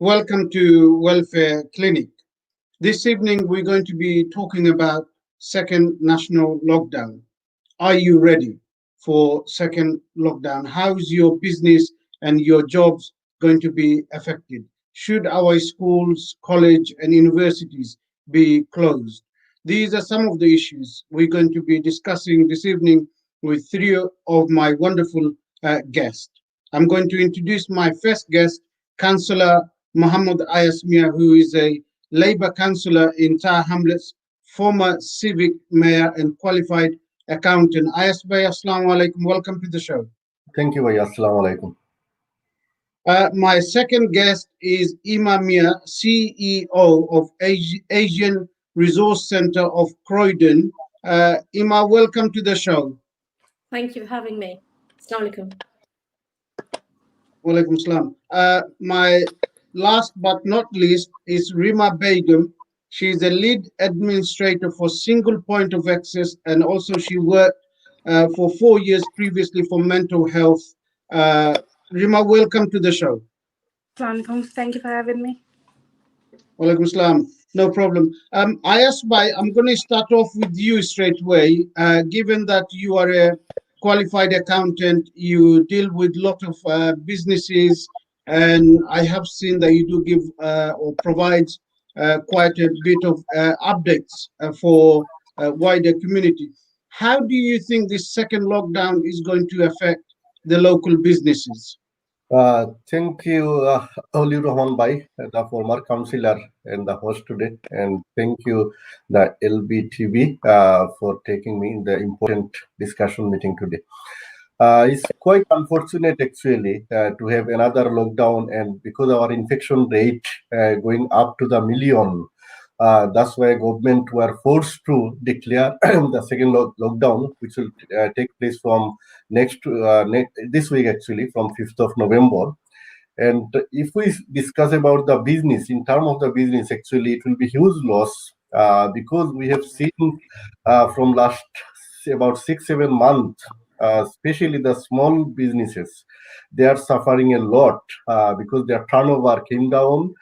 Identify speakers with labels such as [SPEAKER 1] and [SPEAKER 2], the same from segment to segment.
[SPEAKER 1] Welcome to Welfare Clinic. This evening we're going to be talking about second national lockdown. Are you ready for second lockdown? How is your business and your jobs going to be affected? Should our schools, college and universities be closed? These are some of the issues we're going to be discussing this evening with three of my wonderful guests. I'm going to introduce my first guest, Councillor Mohammed Miah, who is a Labour councillor in Tar Hamlets, former Civic mayor and qualified accountant. Ayas Bhai, Assalamu alaikum. Welcome to the show.
[SPEAKER 2] Thank you, Bhai. Assalamu alaikum.
[SPEAKER 1] My second guest is Ima Miah, CEO of Asian Resource Centre of Croydon. Ima, welcome to the show.
[SPEAKER 3] Thank you for having me. Assalamu alaikum.
[SPEAKER 1] Walaikum salam. My last but not least is Reema Begum. She's the lead administrator for Single Point of Access, and also she worked for 4 years previously for mental health. Reema, welcome to the show.
[SPEAKER 4] Assalamu alaikum. Thank you for having me.
[SPEAKER 1] Walaikum salam. No problem. Ayas Bhai, I'm going to start off with you straight away. Given that you are a qualified accountant, you deal with a lot of businesses, and I have seen that you do give or provide quite a bit of updates for wider community. How do you think this second lockdown is going to affect the local businesses?
[SPEAKER 2] Thank you, Oliur Rahman Bhai, the former councillor and the host today, and thank you, the LBTV, for taking me in the important discussion meeting today. It's quite unfortunate actually to have another lockdown, and because our infection rate going up to the million, that's why government were forced to declare the second lockdown, which will take place from this week actually, from 5th of November. And if we discuss about the business, in terms of the business, actually it will be huge loss because we have seen from last about 6-7 months, especially the small businesses, they are suffering a lot because their turnover came down.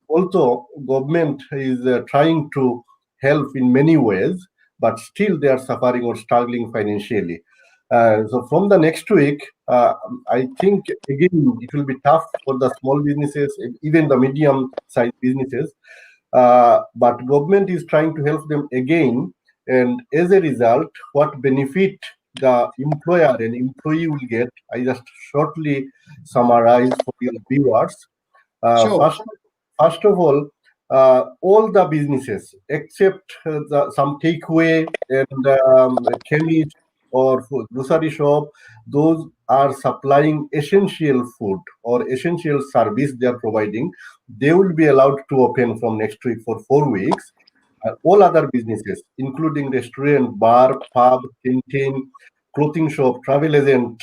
[SPEAKER 2] Also, government is trying to help in many ways, but still they are suffering or struggling financially. So from the next week, I think again it will be tough for the small businesses, even the medium-sized businesses. But government is trying to help them again, and as a result, what benefit the employer and employee will get, I just shortly summarize for your viewers.
[SPEAKER 1] Sure.
[SPEAKER 2] First of all the businesses except some takeaway and chemist or grocery shop, those are supplying essential food or essential service they are providing. They will be allowed to open from next week for 4 weeks. All other businesses, including restaurant, bar, pub, canteen, clothing shop, travel agent,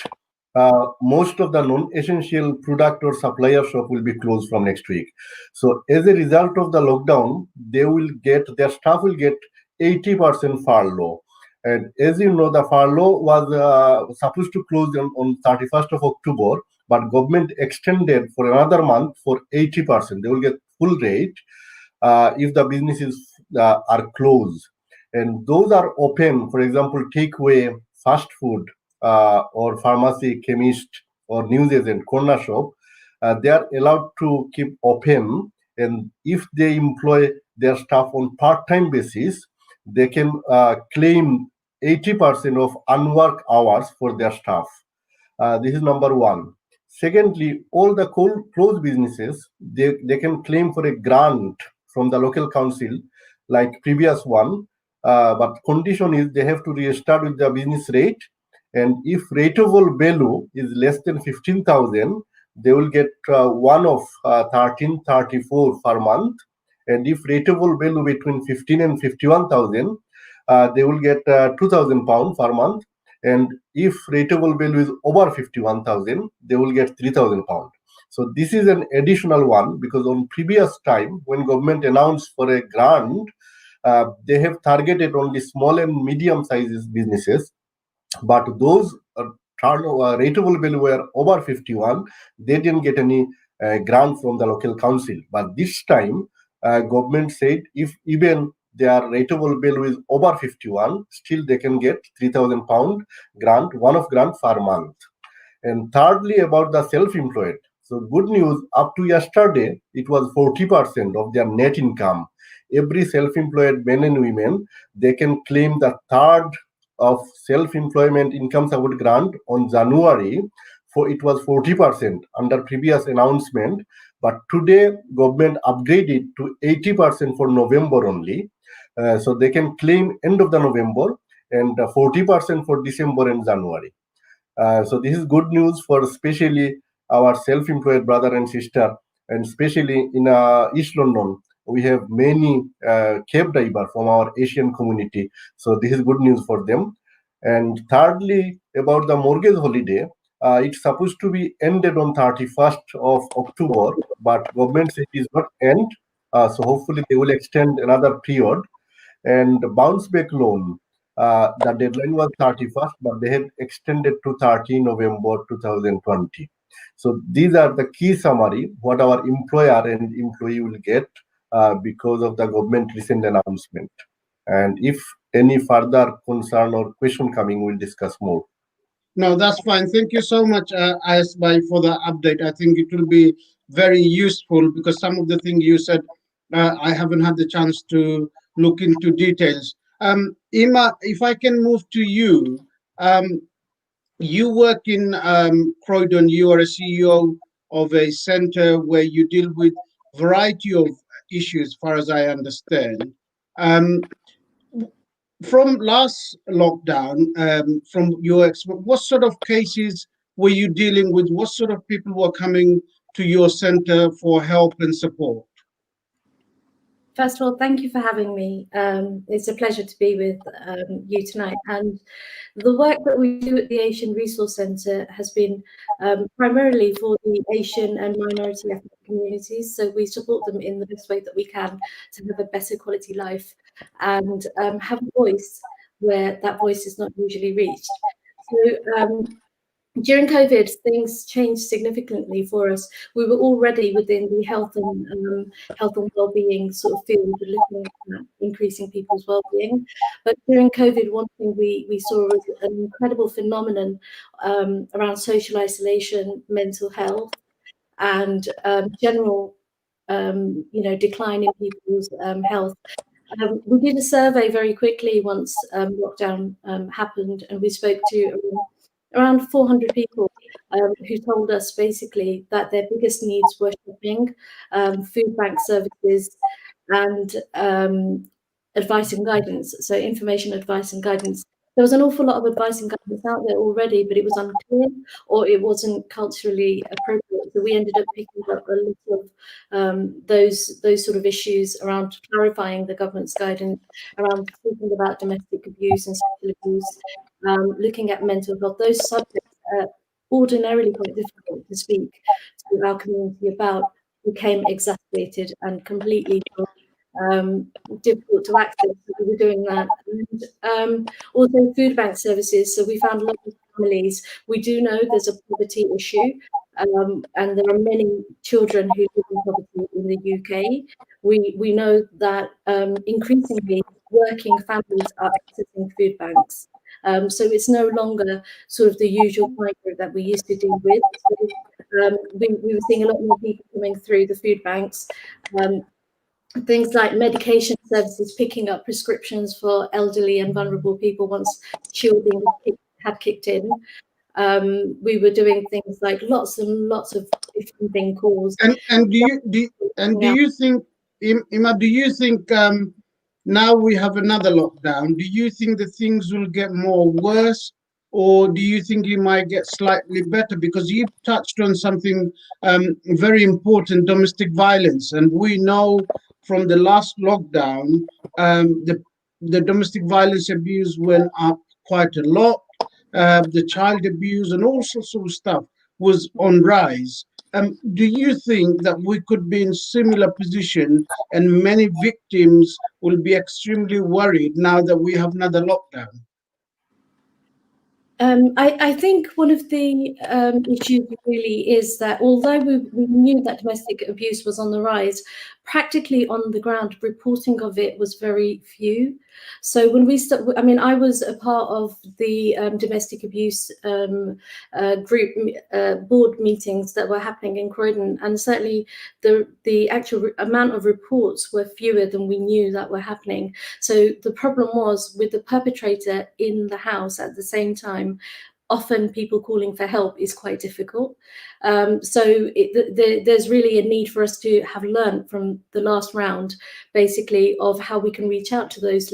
[SPEAKER 2] most of the non-essential product or supplier shop will be closed from next week. So as a result of the lockdown, their staff will get 80% furlough. And as you know, the furlough was supposed to close on 31st of October, but government extended for another month for 80%. They will get full rate if the businesses are closed. And those are open, for example, takeaway, fast food, or pharmacy, chemist, or news agent, corner shop, they are allowed to keep open. And if they employ their staff on part-time basis, they can claim 80% of unworked hours for their staff. This is number one. Secondly, all the closed businesses, they can claim for a grant from the local council like previous one, but condition is they have to restart with the business rate. And if rateable value is less than 15,000, they will get one of 1334 per month. And if rateable value between 15 and 51,000, they will get 2,000 pounds per month. And if rateable value is over 51,000, they will get 3,000 pounds. So this is an additional one, because on previous time when government announced for a grant, they have targeted only small and medium sized businesses. But those rateable bill were over 51, they didn't get any grant from the local council. But this time, government said if even their rateable bill is over 51, still they can get £3,000 grant, one-off grant per month. And thirdly, about the self-employed. So good news, up to yesterday, it was 40% of their net income. Every self-employed men and women, they can claim the third of self-employment income support grant on January. For it was 40% under previous announcement, but today government upgraded to 80% for November only. So they can claim end of the November and 40% for December and January. So this is good news for especially our self-employed brother and sister, and especially in East London, we have many cab driver from our Asian community. So this is good news for them. And thirdly, about the mortgage holiday, it's supposed to be ended on 31st of October, but government said it is not end. So hopefully they will extend another period. And bounce back loan, the deadline was 31st, but they had extended to 30 November 2020. So these are the key summary what our employer and employee will get because of the government recent announcement. And if any further concern or question coming, we'll discuss more.
[SPEAKER 1] No, that's fine. Thank you so much, Ayasbai, for the update. I think it will be very useful because some of the things you said, I haven't had the chance to look into details. Ima, if I can move to you, you work in Croydon. You are a CEO of a center where you deal with variety of issues, as far as I understand. Um, from last lockdown, from your what sort of cases were you dealing with? What sort of people were coming to your center for help and support?
[SPEAKER 3] First of all, thank you for having me. It's a pleasure to be with you tonight. And the work that we do at the Asian Resource Centre has been primarily for the Asian and minority ethnic communities. So we support them in the best way that we can to have a better quality life and have a voice where that voice is not usually reached. So during COVID, things changed significantly for us. We were already within the health and well-being sort of field, looking at increasing people's well-being. But during COVID, one thing we saw was an incredible phenomenon around social isolation, mental health, and general, decline in people's health. We did a survey very quickly once lockdown happened, and we spoke to around 400 people who told us basically that their biggest needs were shopping, food bank services, and advice and guidance. So information, advice and guidance. There was an awful lot of advice and guidance out there already, but it was unclear or it wasn't culturally appropriate. So we ended up picking up a lot of those sort of issues around clarifying the government's guidance, around speaking about domestic abuse and sexual abuse, looking at mental health. Those subjects are ordinarily quite difficult to speak to our community about, became exacerbated and completely difficult to access. So we were doing that. And also food bank services. So we found a lot of families. We do know there's a poverty issue, and there are many children who live in poverty in the UK. We know that increasingly working families are accessing food banks. So it's no longer sort of the usual client group that we used to deal with. So, we were seeing a lot more people coming through the food banks. Things like medication services, picking up prescriptions for elderly and vulnerable people once shielding had kicked in. We were doing things like lots and lots of different thing calls.
[SPEAKER 1] And do you think, Ima, do you think now we have another lockdown? Do you think that things will get more worse, or do you think it might get slightly better? Because you touched on something very important, domestic violence, and we know from the last lockdown, the domestic violence abuse went up quite a lot. The child abuse and all sorts of stuff was on rise. Do you think that we could be in similar position and many victims will be extremely worried now that we have another lockdown?
[SPEAKER 3] I think one of the issues really is that although we knew that domestic abuse was on the rise, practically on the ground, reporting of it was very few. So when we I mean, I was a part of the domestic abuse group board meetings that were happening in Croydon, and certainly the actual amount of reports were fewer than we knew that were happening. So the problem was with the perpetrator in the house at the same time. Often people calling for help is quite difficult. There's really a need for us to have learned from the last round, basically, of how we can reach out to those.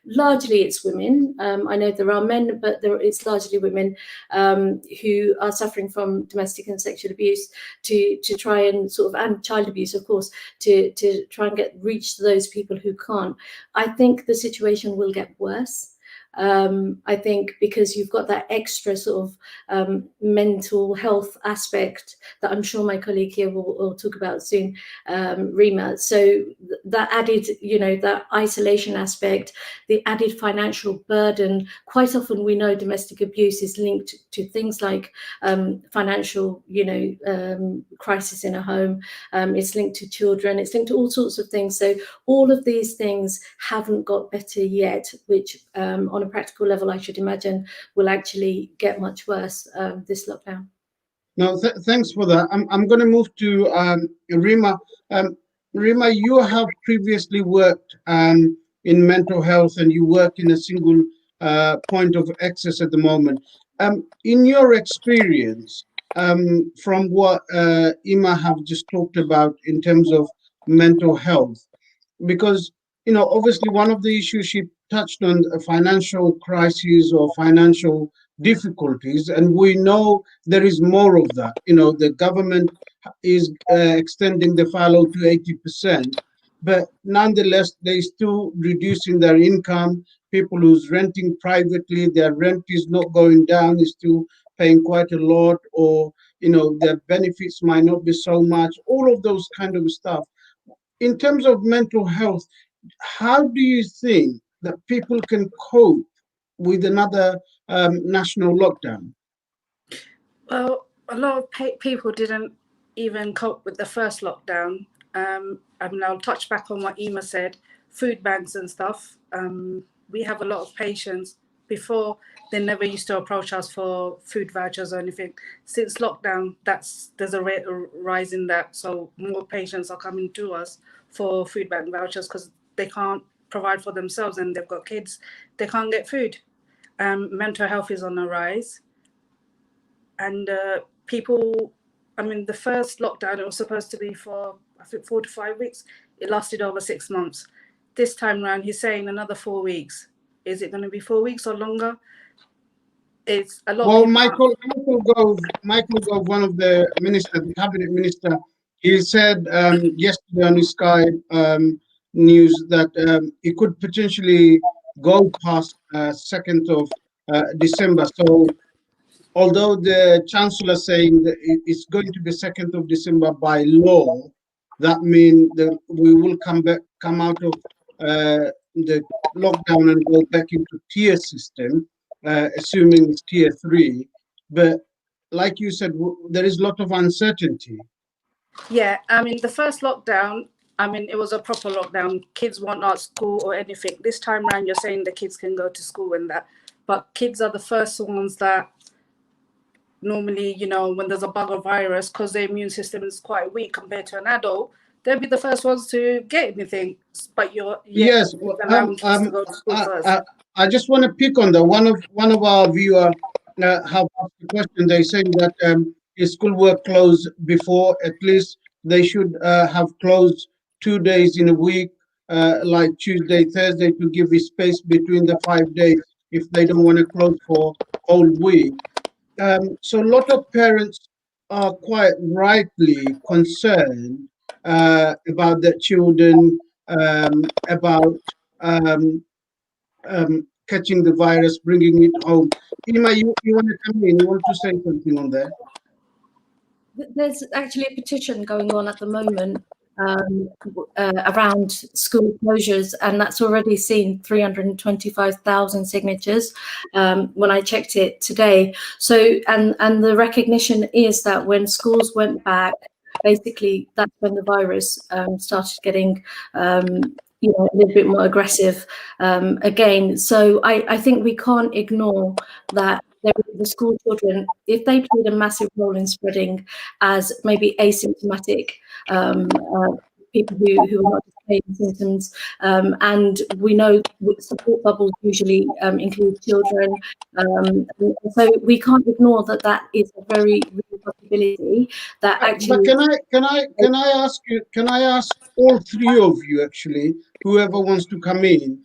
[SPEAKER 3] Largely it's women. I know there are men, but it's largely women who are suffering from domestic and sexual abuse to try and and child abuse, of course, to try and reach those people who can't. I think the situation will get worse. I think because you've got that extra mental health aspect that I'm sure my colleague here will talk about soon, Reema. So that added, that isolation aspect, the added financial burden. Quite often we know domestic abuse is linked to things like financial, crisis in a home. It's linked to children. It's linked to all sorts of things. So all of these things haven't got better yet, which on a practical level, I should imagine, will actually get much worse this lockdown.
[SPEAKER 1] No, thanks for that. I'm going to move to Reema. Reema, you have previously worked in mental health, and you work in a single point of access at the moment. In your experience, from what Ima have just talked about in terms of mental health, because obviously one of the issues she touched on, a financial crisis or financial difficulties, and we know there is more of that. The government is extending the furlough to 80%, but nonetheless they still reducing their income. People who's renting privately, their rent is not going down, is still paying quite a lot, or their benefits might not be so much, all of those kind of stuff. In terms of mental health, how do you think that people can cope with another national lockdown?
[SPEAKER 4] Well, a lot of people didn't even cope with the first lockdown. I'll touch back on what Ima said, food banks and stuff. We have a lot of patients. Before, they never used to approach us for food vouchers or anything. Since lockdown, there's a rise in that. So more patients are coming to us for food bank vouchers because they can't provide for themselves and they've got kids. They can't get food. Mental health is on the rise. And people, the first lockdown, it was supposed to be for, I think, 4 to 5 weeks. It lasted over 6 months. This time around, he's saying another 4 weeks. Is it going to be 4 weeks or longer? It's a lot.
[SPEAKER 1] Well, Michael Gove, one of the cabinet minister, he said yesterday on his Sky News that it could potentially go past 2nd of December. So although the chancellor saying that it's going to be 2nd of December by law, that means that we will come out of the lockdown and go back into tier system, assuming it's tier 3. But like you said, there is a lot of uncertainty.
[SPEAKER 4] Yeah, the first lockdown, it was a proper lockdown. Kids weren't at school or anything. This time around, you're saying the kids can go to school and that. But kids are the first ones that normally, when there's a bug or virus, because their immune system is quite weak compared to an adult, they'll be the first ones to get anything. But
[SPEAKER 1] yes,
[SPEAKER 4] allowing kids to go to school first.
[SPEAKER 1] I just want to pick on that. One of our viewers have asked the question. They saying that if school were closed before, at least they should have closed 2 days in a week, like Tuesday, Thursday, to give a space between the 5 days if they don't want to close for whole week. So a lot of parents are quite rightly concerned about their children, about catching the virus, bringing it home. Ima, you want to come in? You want to say something on that?
[SPEAKER 3] There's actually a petition going on at the moment around school closures, and that's already seen 325,000 signatures when I checked it today. So, and the recognition is that when schools went back, basically that's when the virus started getting a little bit more aggressive again. So I think we can't ignore that the school children, if they played a massive role in spreading as maybe asymptomatic people who are not displaying symptoms, and we know support bubbles usually include children, so we can't ignore that is a very real possibility that actually.
[SPEAKER 1] But can I ask all three of you, actually, whoever wants to come in?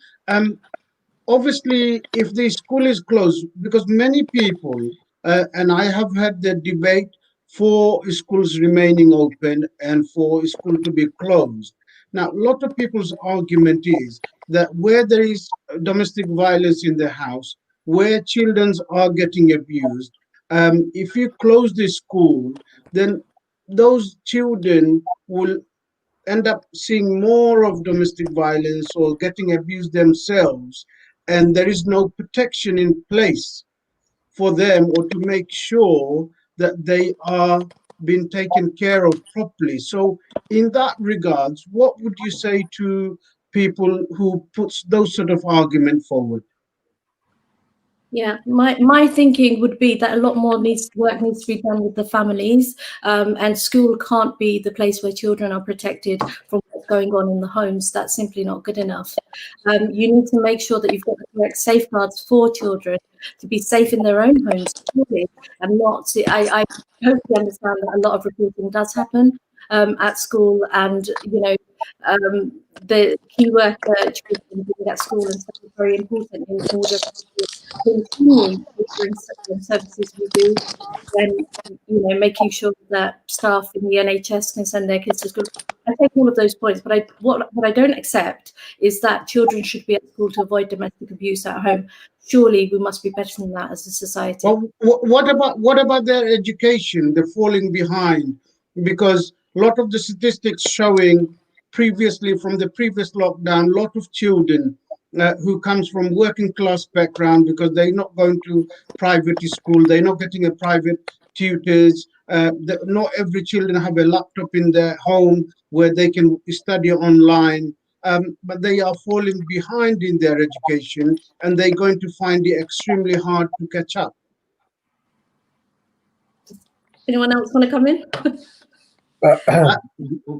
[SPEAKER 1] Obviously, if the school is closed, because many people, and I have had the debate for schools remaining open and for school to be closed. Now, a lot of people's argument is that where there is domestic violence in the house, where children are getting abused, if you close the school, then those children will end up seeing more of domestic violence or getting abused themselves, and there is no protection in place for them or to make sure that they are being taken care of properly. So in that regards, what would you say to people who puts those sort of argument forward?
[SPEAKER 3] Yeah, my thinking would be that a lot more work needs to be done with the families, and school can't be the place where children are protected from what's going on in the homes. That's simply not good enough. You need to make sure that you've got the correct safeguards for children to be safe in their own homes, and not. I totally understand that a lot of reporting does happen at school, and the key worker children being at school and stuff is very important in order to continue delivering services we do, then making sure that staff in the NHS can send their kids to school. I take all of those points, but what I don't accept is that children should be at school to avoid domestic abuse at home. Surely we must be better than that as a society.
[SPEAKER 1] Well, what about their education? They're falling behind because a lot of the statistics showing previously from the previous lockdown, a lot of children who comes from working class background because they're not going to private school, they're not getting a private tutors. Not every children have a laptop in their home where they can study online. But they are falling behind in their education, and they're going to find it extremely hard to catch up.
[SPEAKER 3] Anyone else want to come in?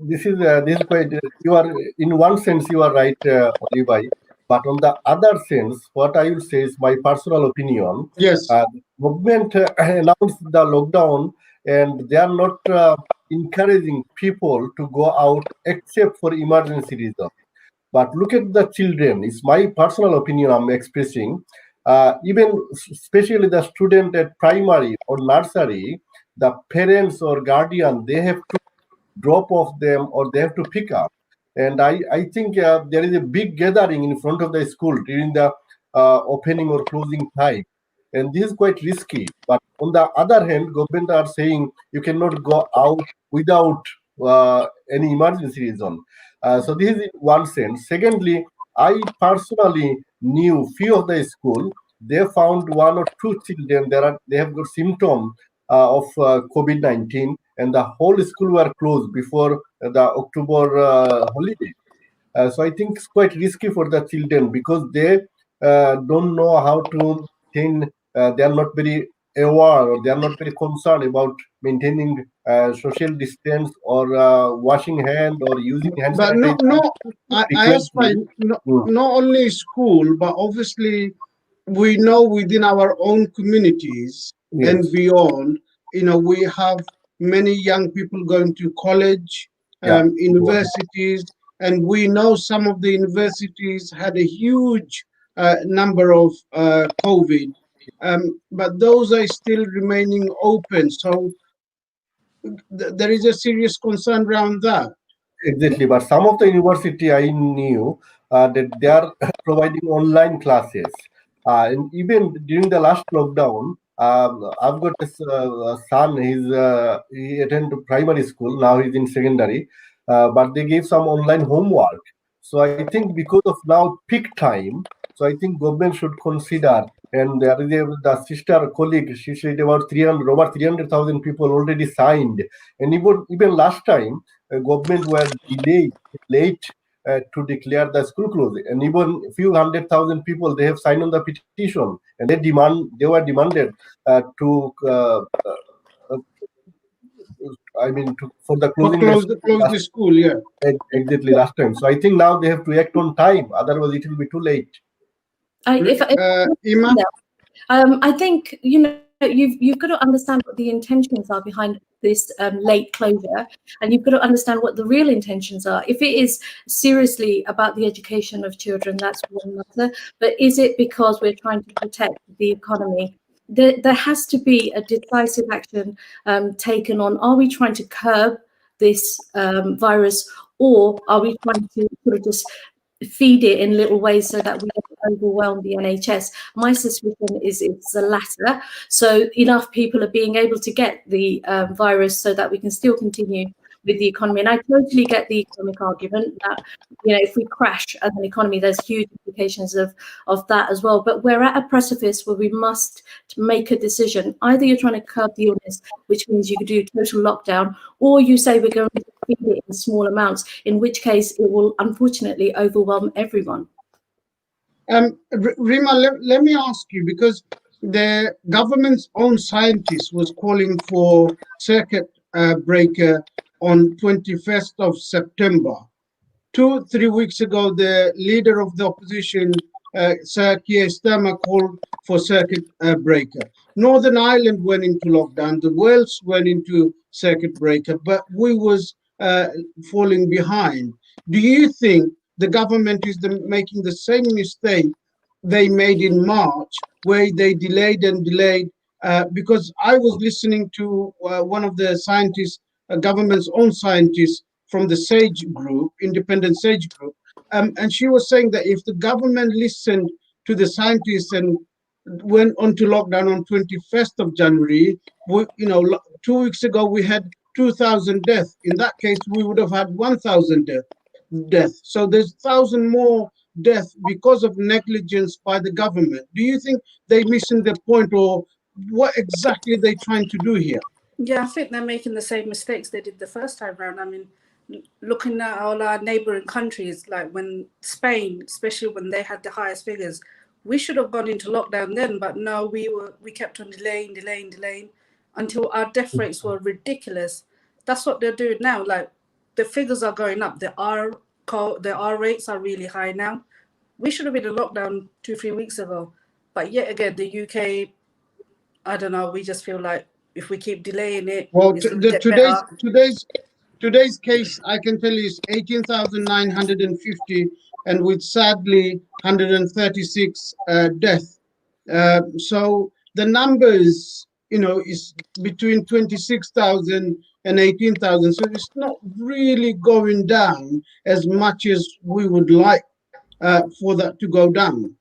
[SPEAKER 2] This is quite. You are in one sense you are right, Oliur. But on the other sense, what I will say is my personal opinion.
[SPEAKER 1] Yes.
[SPEAKER 2] Government announced the lockdown, and they are not encouraging people to go out except for emergency reasons. But look at the children. It's my personal opinion I'm expressing. Even especially the student at primary or nursery, the parents or guardian, they have to drop off them or they have to pick up. And I think there is a big gathering in front of the school during the opening or closing time. And this is quite risky. But on the other hand, government are saying you cannot go out without any emergency reason. So this is in one sense. Secondly, I personally knew few of the school. They found one or two children. They have got symptom of COVID-19, and the whole school were closed before the October holiday. So I think it's quite risky for the children because they don't know how to maintain. They are not very aware or they are not very concerned about maintaining social distance or washing hand or using hand
[SPEAKER 1] But
[SPEAKER 2] sanitizer.
[SPEAKER 1] I aspire not only school, but obviously we know within our own communities and beyond, we have many young people going to college, universities, and we know some of the universities had a huge number of COVID, but those are still remaining open. So there is a serious concern around that.
[SPEAKER 2] Exactly, but some of the university I knew that they are providing online classes, and even during the last lockdown, I've got this son. He attended primary school. Now he's in secondary. but they gave some online homework. So I think because of now peak time, so I think government should consider. And the sister colleague, she said about 300, over 300,000 people already signed. And even last time, government were delayed, late to declare the school closed. And even a few 100,000 people, they have signed on the petition, and they were demanded to for the
[SPEAKER 1] For
[SPEAKER 2] closing the
[SPEAKER 1] close the school, yeah.
[SPEAKER 2] exactly last time. So I think now they have to act on time, otherwise it will be too late.
[SPEAKER 1] Ima?
[SPEAKER 3] I think you've got to understand what the intentions are behind this late closure, and you've got to understand what the real intentions are. If it is seriously about the education of children, that's one matter. But is it because we're trying to protect the economy? There has to be a decisive action taken on. Are we trying to curb this virus, or are we trying to sort of just feed it in little ways so that we don't overwhelm the NHS? My suspicion is it's the latter. So enough people are being able to get the virus so that we can still continue with the economy. And I totally get the economic argument that, if we crash as an economy, there's huge implications of that as well. But we're at a precipice where we must make a decision. Either you're trying to curb the illness, which means you could do total lockdown, or you say we're going to feed it in small amounts, in which case it will unfortunately overwhelm everyone.
[SPEAKER 1] Reema, let me ask you, because the government's own scientist was calling for circuit breaker on 21st of September. 2-3 weeks ago, the leader of the opposition, Sir Keir Starmer, called for circuit breaker. Northern Ireland went into lockdown. The Wales went into circuit breaker, but we was falling behind. Do you think the government is making the same mistake they made in March, where they delayed and delayed? Because I was listening to one of the scientists, government's own scientists from the SAGE group, independent SAGE group, and she was saying that if the government listened to the scientists and went on to lockdown on 21st of January, 2 weeks ago we had 2,000 deaths. In that case, we would have had 1,000 deaths. So there's 1,000 more deaths because of negligence by the government. Do you think they're missing the point, or what exactly they're trying to do here?
[SPEAKER 4] Yeah, I think they're making the same mistakes they did the first time around. I mean, looking at all our neighboring countries, like when Spain, especially when they had the highest figures, we should have gone into lockdown then, but no, we kept on delaying until our death rates were ridiculous. That's what they're doing now. Like, the figures are going up. The R rates are really high now. We should have been in lockdown 2-3 weeks ago. But yet again, the UK, I don't know, we just feel like if we keep delaying it,
[SPEAKER 1] well,
[SPEAKER 4] it's going to get better.
[SPEAKER 1] Today's case, I can tell you, is 18,950, and with sadly 136 deaths. So the numbers, is between 26,000 and 18,000. So it's not really going down as much as we would like for that to go down.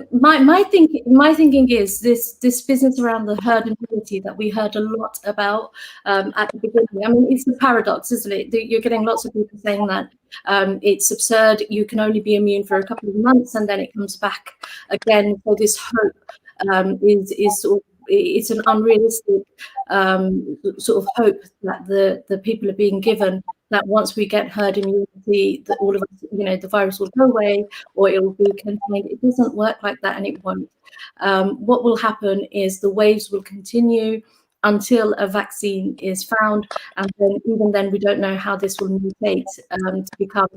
[SPEAKER 3] My thinking is this business around the herd immunity that we heard a lot about at the beginning. I mean, it's a paradox, isn't it? You're getting lots of people saying that it's absurd. You can only be immune for a couple of months, and then it comes back again. So this hope is sort of, it's an unrealistic sort of hope that the people are being given, that once we get herd immunity, that all of us, the virus will go away or it will be contained. It doesn't work like that, and it won't. What will happen is the waves will continue until a vaccine is found, and then even then we don't know how this will mutate to become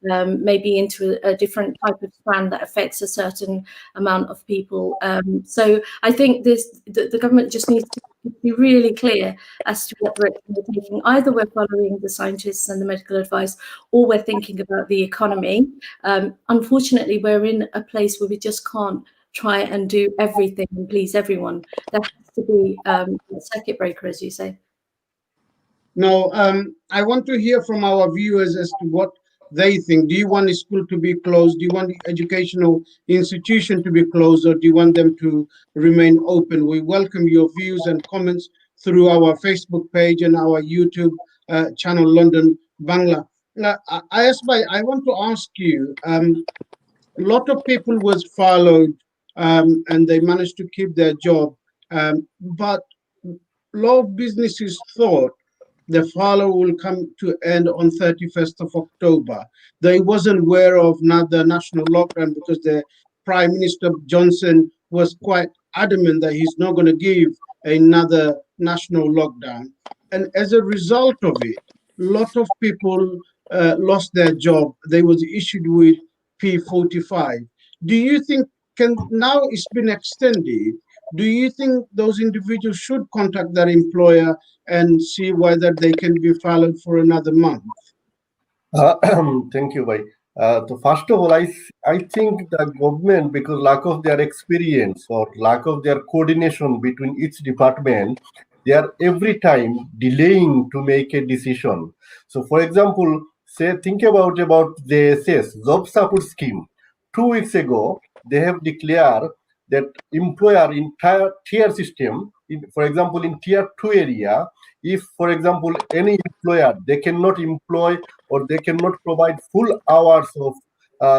[SPEAKER 3] maybe into a different type of strand that affects a certain amount of people. So I think the government just needs to be really clear as to what direction we're taking. Either we're following the scientists and the medical advice, or we're thinking about the economy. Unfortunately, we're in a place where we just can't try and do everything and please everyone. There has to be a circuit breaker, as you say.
[SPEAKER 1] No, I want to hear from our viewers as to what they think. Do you want the school to be closed? Do you want the educational institution to be closed, or do you want them to remain open? We welcome your views and comments through our Facebook page and our YouTube Channel London, Bangla. Now, I want to ask you, a lot of people was furloughed and they managed to keep their job, but a lot of businesses thought the furlough will come to end on 31st of October. They wasn't aware of another national lockdown because the Prime Minister Johnson was quite adamant that he's not going to give another national lockdown. And as a result of it, a lot of people lost their job. They was issued with P45. Do you think now it's been extended? Do you think those individuals should contact their employer and see whether they can be followed for another month?
[SPEAKER 2] Thank you, bhai. So first of all, I think the government, because lack of their experience or lack of their coordination between each department, they are every time delaying to make a decision. So, for example, say think about the SS job support scheme. 2 weeks ago, they have declared that employer in tier system, for example, in tier 2 area, if, for example, any employer they cannot employ or they cannot provide full hours of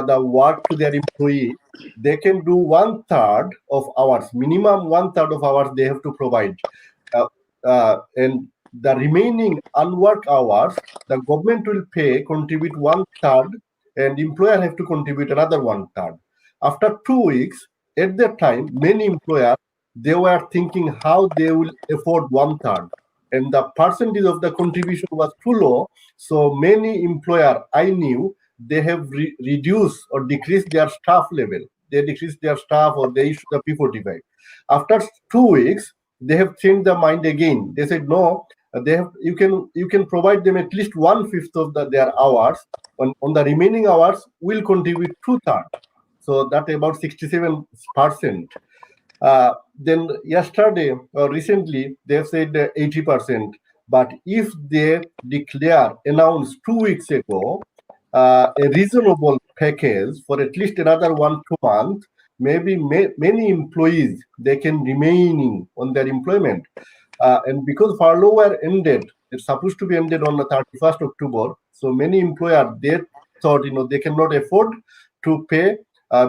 [SPEAKER 2] the work to their employee, they can do 1/3 of hours, minimum 1/3 of hours they have to provide. And the remaining unworked hours, the government will contribute 1/3, and employer have to contribute another 1/3. After 2 weeks, at that time, many employers they were thinking how they will afford 1/3, and the percentage of the contribution was too low. So many employer I knew they have reduced or decreased their staff level. They decreased their staff or they issue the P45. After 2 weeks, they have changed their mind again. They said no. You can provide them at least 1/5 of their hours. On the remaining hours, will contribute 2/3. So that about 67%. Then yesterday or recently they have said 80%. But if they announce 2 weeks ago a reasonable package for at least another 1-2 months, maybe many employees they can remaining on their employment. And because furlough were ended, it's supposed to be ended on the 31st October. So many employers they thought they cannot afford to pay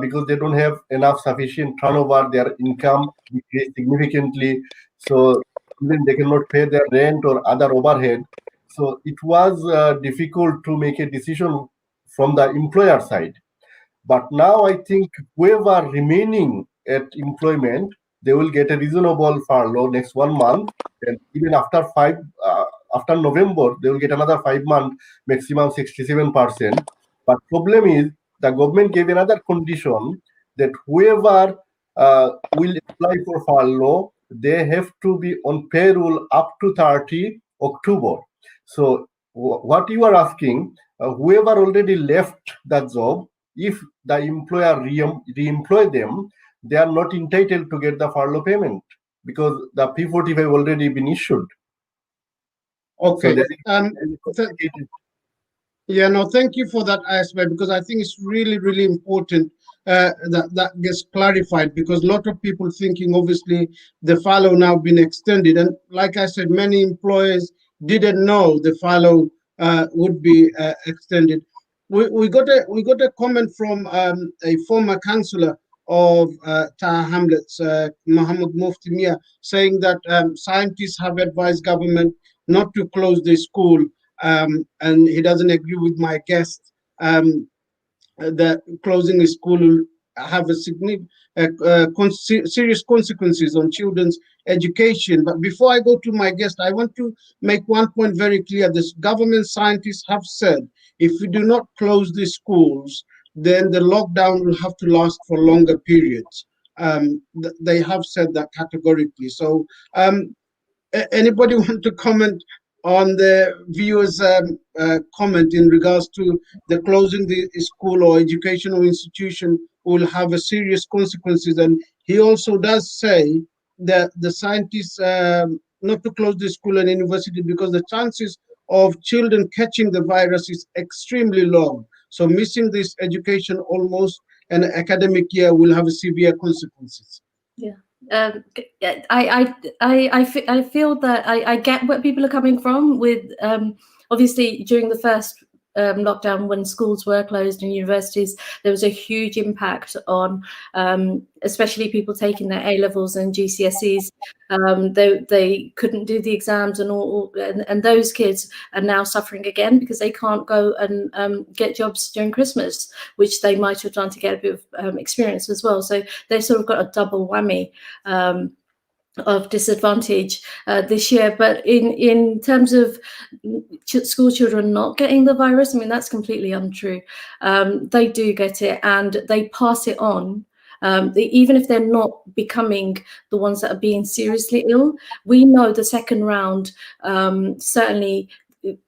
[SPEAKER 2] because they don't have enough sufficient turnover. Their income decreased significantly, so even they cannot pay their rent or other overhead. So it was difficult to make a decision from the employer side. But now I think whoever remaining at employment, they will get a reasonable furlough next 1 month, and even after November, they will get another 5 month, maximum 67%. But problem is the government gave another condition that whoever will apply for furlough, they have to be on payroll up to 30 October. So what you are asking, whoever already left that job, if the employer re-employ them, they are not entitled to get the furlough payment because the P45 already been issued.
[SPEAKER 1] Okay.
[SPEAKER 2] So
[SPEAKER 1] yeah, no, thank you for that aspect, because I think it's really, really important that gets clarified, because a lot of people thinking obviously the furlough now been extended, and like I said, many employers didn't know the furlough would be extended. We got a comment from a former councillor of Tower Hamlets, Mohammed Mia, saying that scientists have advised government not to close the school, and he doesn't agree with my guest that closing a school will have a significant serious consequences on children's education. But before I go to my guest, I want to make one point very clear. This government scientists have said if we do not close the schools, then the lockdown will have to last for longer periods. They have said that categorically. So anybody want to comment on the viewers' comment in regards to the closing the school or educational institution will have a serious consequences? And he also does say that the scientists not to close the school and university because the chances of children catching the virus is extremely low. So missing this education almost an academic year will have severe consequences.
[SPEAKER 3] Yeah. I feel that I get where people are coming from with obviously during the first lockdown, when schools were closed and universities, there was a huge impact on especially people taking their A-levels and GCSEs. They couldn't do the exams and all, and those kids are now suffering again because they can't go and get jobs during Christmas, which they might have done to get a bit of experience as well. So they've sort of got a double whammy of disadvantage this year. But in terms of school children not getting the virus, I mean, that's completely untrue. They do get it and they pass it on. Even if they're not becoming the ones that are being seriously ill, we know the second round, certainly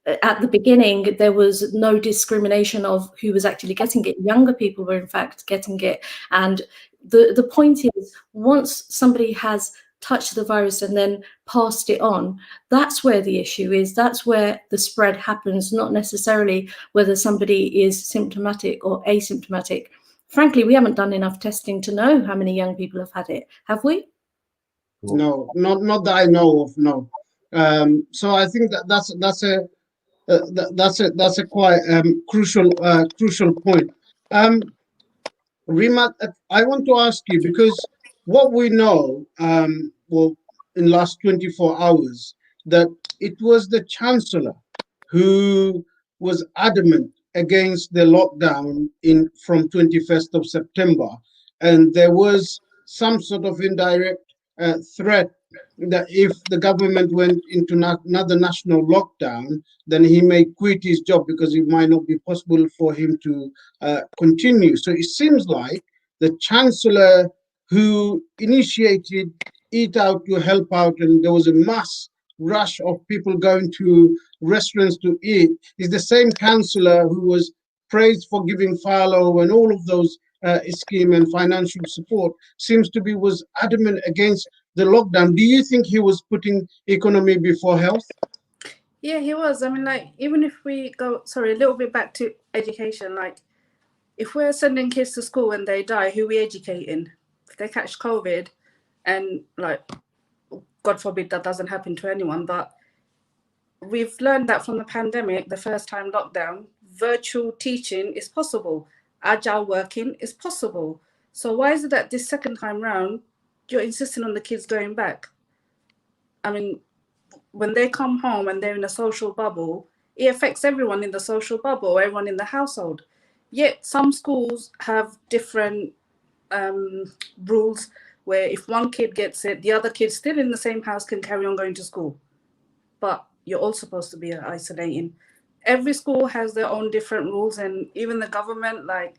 [SPEAKER 3] at the beginning, there was no discrimination of who was actually getting it. Younger people were in fact getting it. And the point is, once somebody has touched the virus and then passed it on, that's where the issue is. That's where the spread happens, not necessarily whether somebody is symptomatic or asymptomatic. Frankly, we haven't done enough testing to know how many young people have had it, have we?
[SPEAKER 1] No, not that I know of. No. So I think that's a quite crucial point. Reema, I want to ask you, because what we know, well, in last 24 hours, that it was the Chancellor who was adamant against the lockdown from 21st of September, and there was some sort of indirect threat that if the government went into another national lockdown, then he may quit his job because it might not be possible for him to continue. So it seems like the Chancellor who initiated Eat Out to help out, and there was a mass rush of people going to restaurants to eat, is the same Chancellor who was praised for giving furlough and all of those scheme and financial support, seems to be was adamant against the lockdown. Do you think he was putting economy before health?
[SPEAKER 4] Yeah, he was. I mean, like, even if we go, sorry, a little bit back to education, like, if we're sending kids to school and they die, who are we educating? If they catch COVID, and like, God forbid that doesn't happen to anyone, but we've learned that from the pandemic, the first time lockdown, virtual teaching is possible. Agile working is possible. So why is it that this second time round, you're insisting on the kids going back? I mean, when they come home and they're in a social bubble, it affects everyone in the social bubble, everyone in the household. Yet some schools have different rules where if one kid gets it, the other kid still in the same house can carry on going to school. But you're all supposed to be isolating. Every school has their own different rules, and even the government, like,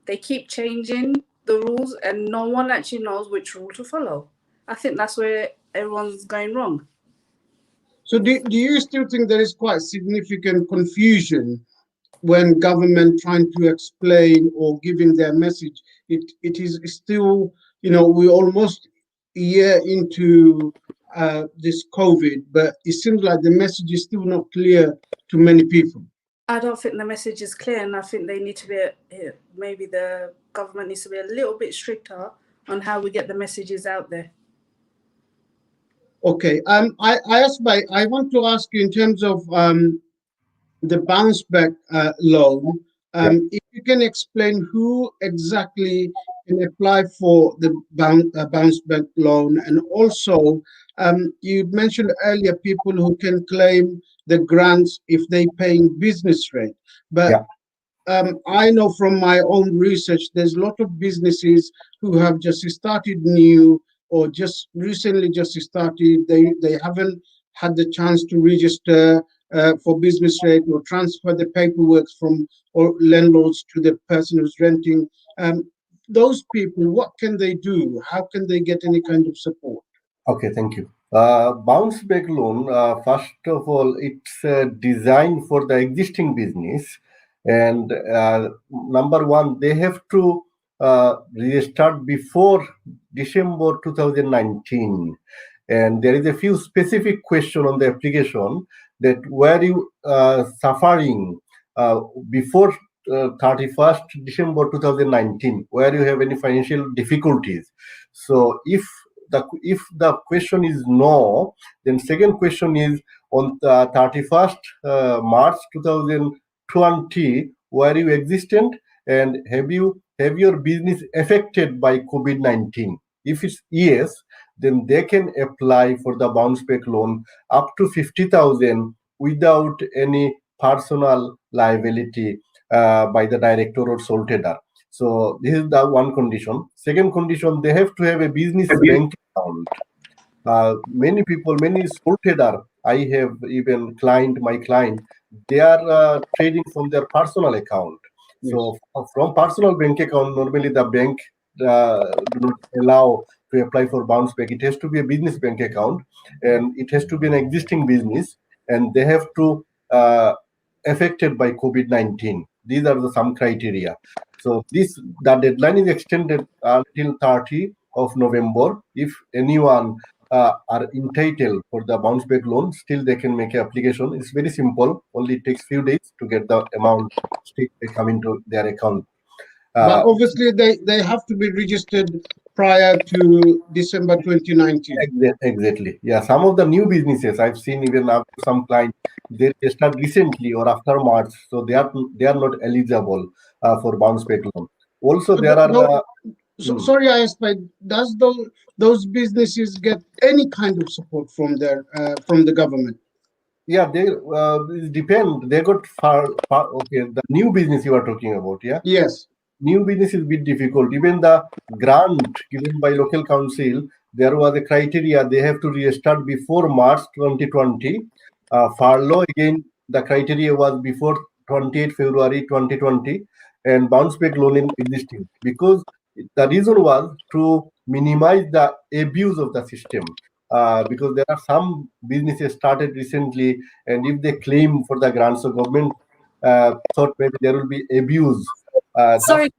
[SPEAKER 4] they keep changing the rules and no one actually knows which rule to follow. I think that's where everyone's going wrong.
[SPEAKER 1] So do you still think there is quite significant confusion when government trying to explain or giving their message? It is still, we're almost a year into this COVID, but it seems like the message is still not clear to many people.
[SPEAKER 4] I don't think the message is clear, and I think they need to be, maybe the government needs to be a little bit stricter on how we get the messages out there.
[SPEAKER 1] Okay. I want to ask you in terms of the bounce back loan. If you can explain who exactly can apply for the bounce back loan, and also you mentioned earlier people who can claim the grants if they paying business rate, but I know from my own research there's a lot of businesses who have just started new or just recently just started. They haven't had the chance to register for business rate or transfer the paperwork from or landlords to the person who's renting. Those people, what can they do? How can they get any kind of support?
[SPEAKER 2] Okay, thank you. Bounce back loan, first of all, it's designed for the existing business. And number one, they have to restart before December 2019. And there is a few specific question on the application that were you suffering before 31st December 2019, where you have any financial difficulties. So if if the question is no, then second question is on the 31st March 2020, were you existent and have your business affected by COVID-19? If it's yes, then they can apply for the bounce back loan up to 50,000 without any personal liability by the director or sole trader. So this is the one condition. Second condition, they have to have a business bank account. Many people, many sole trader, I have even my client, they are trading from their personal account.
[SPEAKER 1] Yes.
[SPEAKER 2] So from personal bank account, normally the bank do not allow to apply for bounce back. It has to be a business bank account, and it has to be an existing business, and they have to affected by COVID-19. These are the some criteria. So the deadline is extended until 30 of November. If anyone are entitled for the bounce back loan, still they can make an application. It's very simple. Only it takes few days to get the amount straight come into their account.
[SPEAKER 1] But obviously, they have to be registered prior to December 2019.
[SPEAKER 2] Exactly. Yeah. Some of the new businesses I've seen, even after some clients, they start recently or after March, so they are not eligible for bounce back loan. Also, there are.
[SPEAKER 1] Sorry, I asked, but does those businesses get any kind of support from the government?
[SPEAKER 2] Yeah, they it depend. They got okay. The new business you are talking about, yeah.
[SPEAKER 1] Yes.
[SPEAKER 2] New business is a bit difficult. Even the grant given by local council, there was a criteria they have to restart before March 2020. Furlough again, the criteria was before 28 February 2020, and bounce back loan in existing, because the reason was to minimize the abuse of the system. Because there are some businesses started recently, and if they claim for the grants, so government thought maybe there will be abuse.
[SPEAKER 3] Sorry,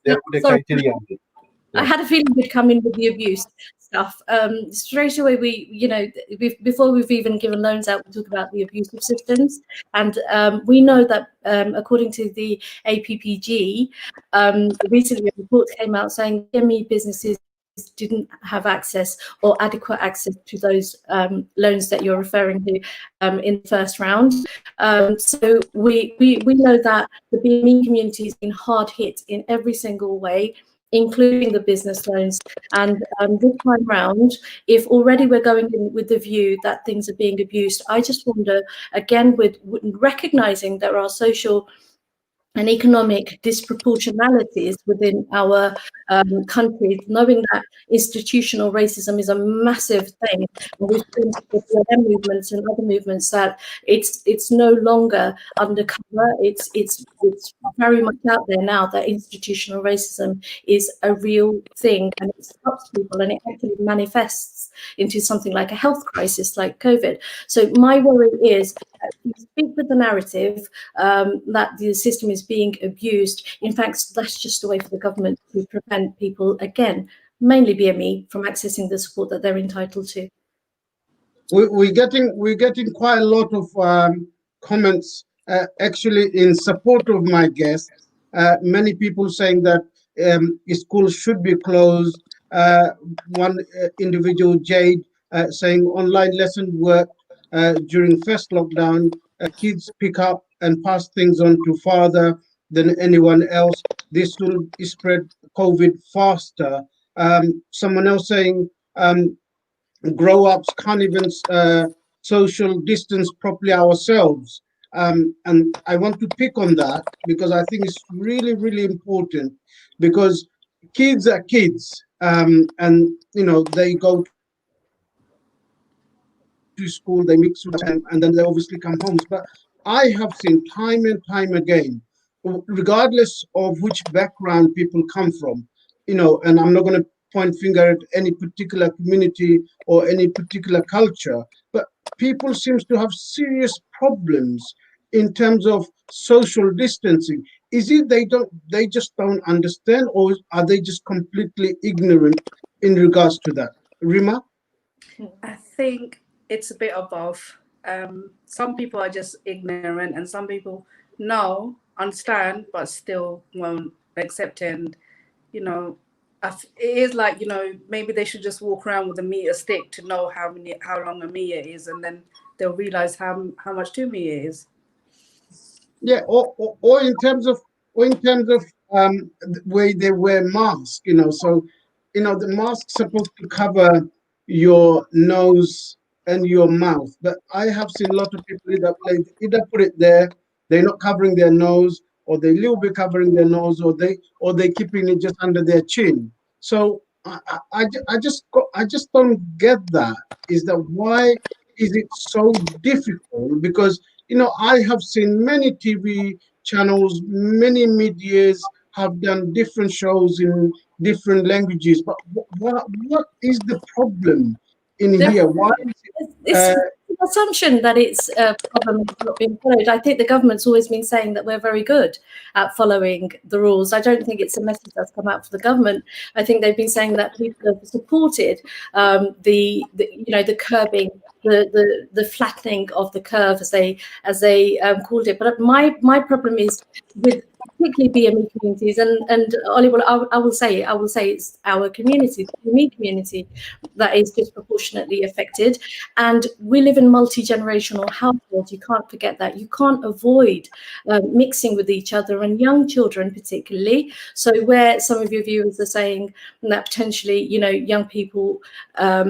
[SPEAKER 2] They put a criteria.
[SPEAKER 3] I had a feeling we'd come in with the abuse stuff. Straight away, before we've even given loans out, we talk about the abusive systems. And we know that according to the APPG, recently a report came out saying SME businesses didn't have access or adequate access to those loans that you're referring to in the first round. So we know that the BME community has been hard hit in every single way, including the business loans. And this time round, if already we're going in with the view that things are being abused, I just wonder, again, with recognizing there are social and economic disproportionalities within our country, knowing that institutional racism is a massive thing, and we've seen with the BLM movements and other movements that it's no longer undercover. It's very much out there now that institutional racism is a real thing, and it stops people, and it actually manifests into something like a health crisis like COVID. So my worry is that we speak with the narrative that the system is being abused. In fact, that's just a way for the government to prevent people, again, mainly BME, from accessing the support that they're entitled to.
[SPEAKER 1] We're getting quite a lot of comments actually in support of my guest. Many people saying that schools should be closed. One individual, Jade, saying online lesson work during first lockdown. Kids pick up and pass things on to father than anyone else. This will spread COVID faster. Someone else saying grow-ups can't even social distance properly ourselves. And I want to pick on that because I think it's really, really important, because kids are kids, and they go to school, they mix with them, and then they obviously come home. But I have seen time and time again, regardless of which background people come from, and I'm not going to point finger at any particular community or any particular culture, but people seems to have serious problems in terms of social distancing. Is it they just don't understand, or are they just completely ignorant in regards to that? Reema?
[SPEAKER 4] I think it's a bit of both. Some people are just ignorant, and some people know, understand, but still won't accept it. And it is like, you know, maybe they should just walk around with a meter stick to know how long a meter is, and then they'll realize how much 2 meter is.
[SPEAKER 1] Yeah, or in terms of the way they wear masks, you know. So, you know, the mask's supposed to cover your nose and your mouth, but I have seen a lot of people either put it there, they're not covering their nose, or they little bit covering their nose, or they keeping it just under their chin. So I just don't get that. Is that why is it so difficult? Because, you know, I have seen many TV channels, many medias have done different shows in different languages, but what is the problem in here? Why is
[SPEAKER 3] It's
[SPEAKER 1] it,
[SPEAKER 3] an assumption that it's a problem that's not being followed. I think the government's always been saying that we're very good at following the rules. I don't think it's a message that's come out for the government. I think they've been saying that people have supported the curbing, the flattening of the curve, as they called it. But my problem is with particularly BME communities, and Oliur, I will say it's our community, the BME community, that is disproportionately affected. And we live in multi-generational households. You can't forget that. You can't avoid mixing with each other, and young children particularly. So where some of your viewers are saying that potentially, you know, young people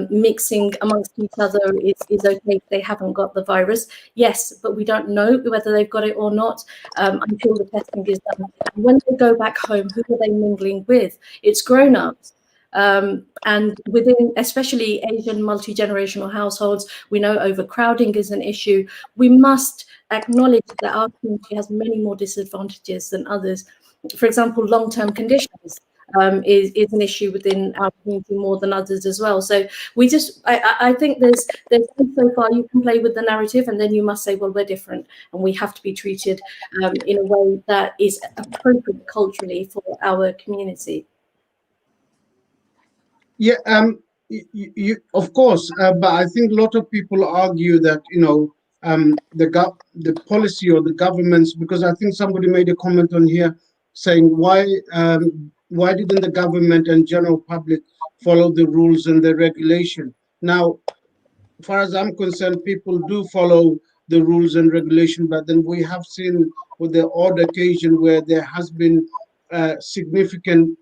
[SPEAKER 3] mixing amongst each other is okay if they haven't got the virus. Yes, but we don't know whether they've got it or not until the testing is done. And when they go back home, who are they mingling with? It's grown-ups. And within especially Asian multi-generational households, we know overcrowding is an issue. We must acknowledge that our community has many more disadvantages than others. For example, long-term conditions is an issue within our community more than others as well. So I think there's so far you can play with the narrative, and then you must say, well, we're different and we have to be treated in a way that is appropriate culturally for our community.
[SPEAKER 1] yeah, you of course, but I think a lot of people argue that, you know, the policy or the governments, because I think somebody made a comment on here saying why didn't the government and general public follow the rules and the regulation? Now, as far as I'm concerned, people do follow the rules and regulation, but then we have seen with the odd occasion where there has been significant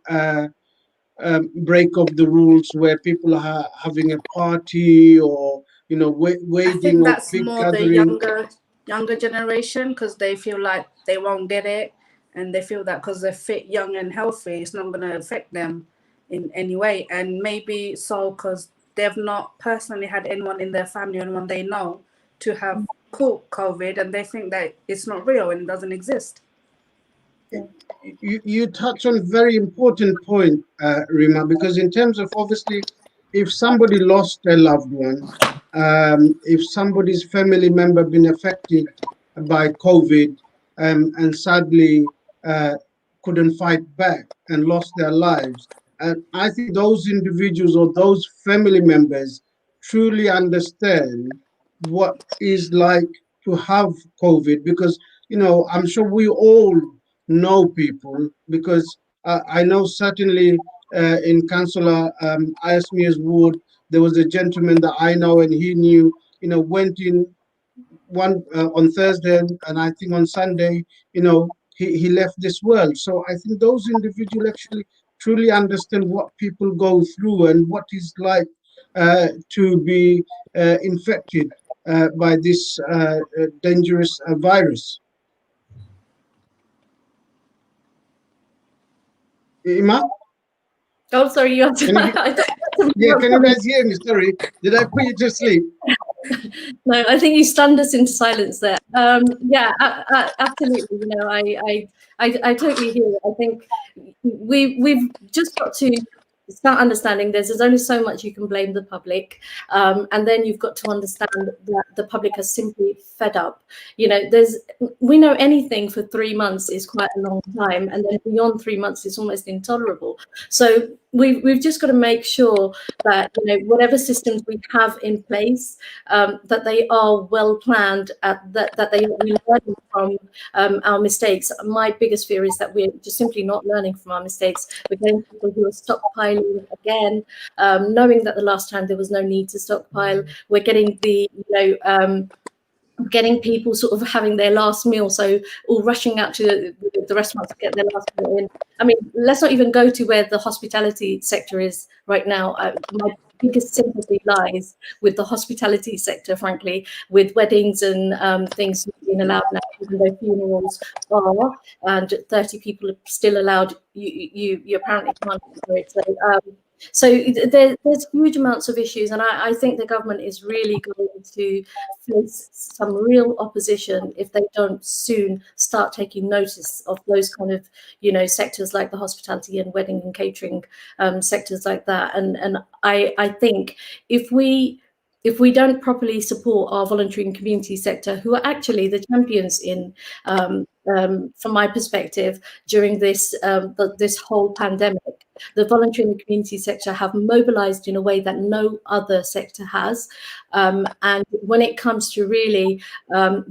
[SPEAKER 1] break of the rules, where people are having a party, or, you know,
[SPEAKER 4] I
[SPEAKER 1] wading
[SPEAKER 4] think
[SPEAKER 1] or
[SPEAKER 4] that's
[SPEAKER 1] big
[SPEAKER 4] more the
[SPEAKER 1] gathering.
[SPEAKER 4] younger generation, because they feel like they won't get it, and they feel that because they're fit, young, and healthy, it's not going to affect them in any way. And maybe so because they've not personally had anyone in their family, anyone they know, to have caught COVID, and they think that it's not real and it doesn't exist.
[SPEAKER 1] You touch on a very important point, Reema, because in terms of, obviously, if somebody lost their loved one, if somebody's family member been affected by COVID, and sadly couldn't fight back and lost their lives, and I think those individuals or those family members truly understand what is like to have COVID, because, you know, I'm sure we all know people, because I know certainly in Councillor Ayasmia's ward, there was a gentleman that I know, and he knew, you know, went in one on Thursday, and I think on Sunday, you know, he left this world. So I think those individuals actually truly understand what people go through and what is like to be infected by this dangerous virus. Ima?
[SPEAKER 3] Oh, sorry, you
[SPEAKER 1] Can you, yeah, can you guys hear me? Sorry, did I put you to sleep?
[SPEAKER 3] No, I think you stunned us into silence there. Yeah, absolutely. You know, I totally hear it. I think we've just got to start understanding there's only so much you can blame the public, and then you've got to understand that the public are simply fed up. You know, we know anything for 3 months is quite a long time, and then beyond 3 months it's almost intolerable. So we've just got to make sure that, you know, whatever systems we have in place, that they are well planned, that we learn from our mistakes. My biggest fear is that we're just simply not learning from our mistakes. We're getting people who are stockpiling again, knowing that the last time there was no need to stockpile. We're getting getting people sort of having their last meal, so all rushing out to the restaurant to get their last meal in. I mean, let's not even go to where the hospitality sector is right now. My biggest sympathy lies with the hospitality sector, frankly, with weddings and things being allowed now, even though funerals are, and 30 people are still allowed. You apparently can't do it. So there's huge amounts of issues, and I think the government is really going to face some real opposition if they don't soon start taking notice of those kind of, you know, sectors like the hospitality and wedding and catering sectors like that. And I think if we don't properly support our voluntary and community sector, who are actually the champions in, from my perspective, during this this whole pandemic, the voluntary and the community sector have mobilized in a way that no other sector has. And when it comes to really